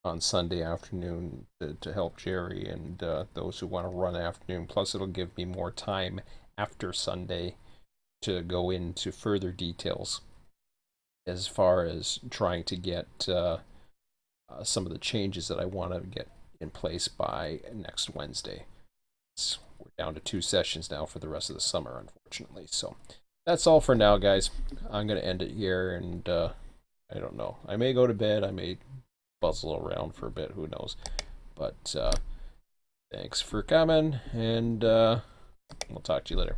on Sunday afternoon to help Jerry and those who want to run afternoon. Plus, it'll give me more time after Sunday to go into further details as far as trying to get some of the changes that I want to get in place by next Wednesday. We're down to 2 sessions now for the rest of the summer, unfortunately. So that's all for now, guys. I'm going to end it here, and I don't know. I may go to bed. I may buzzle around for a bit. Who knows? But thanks for coming, and we'll talk to you later.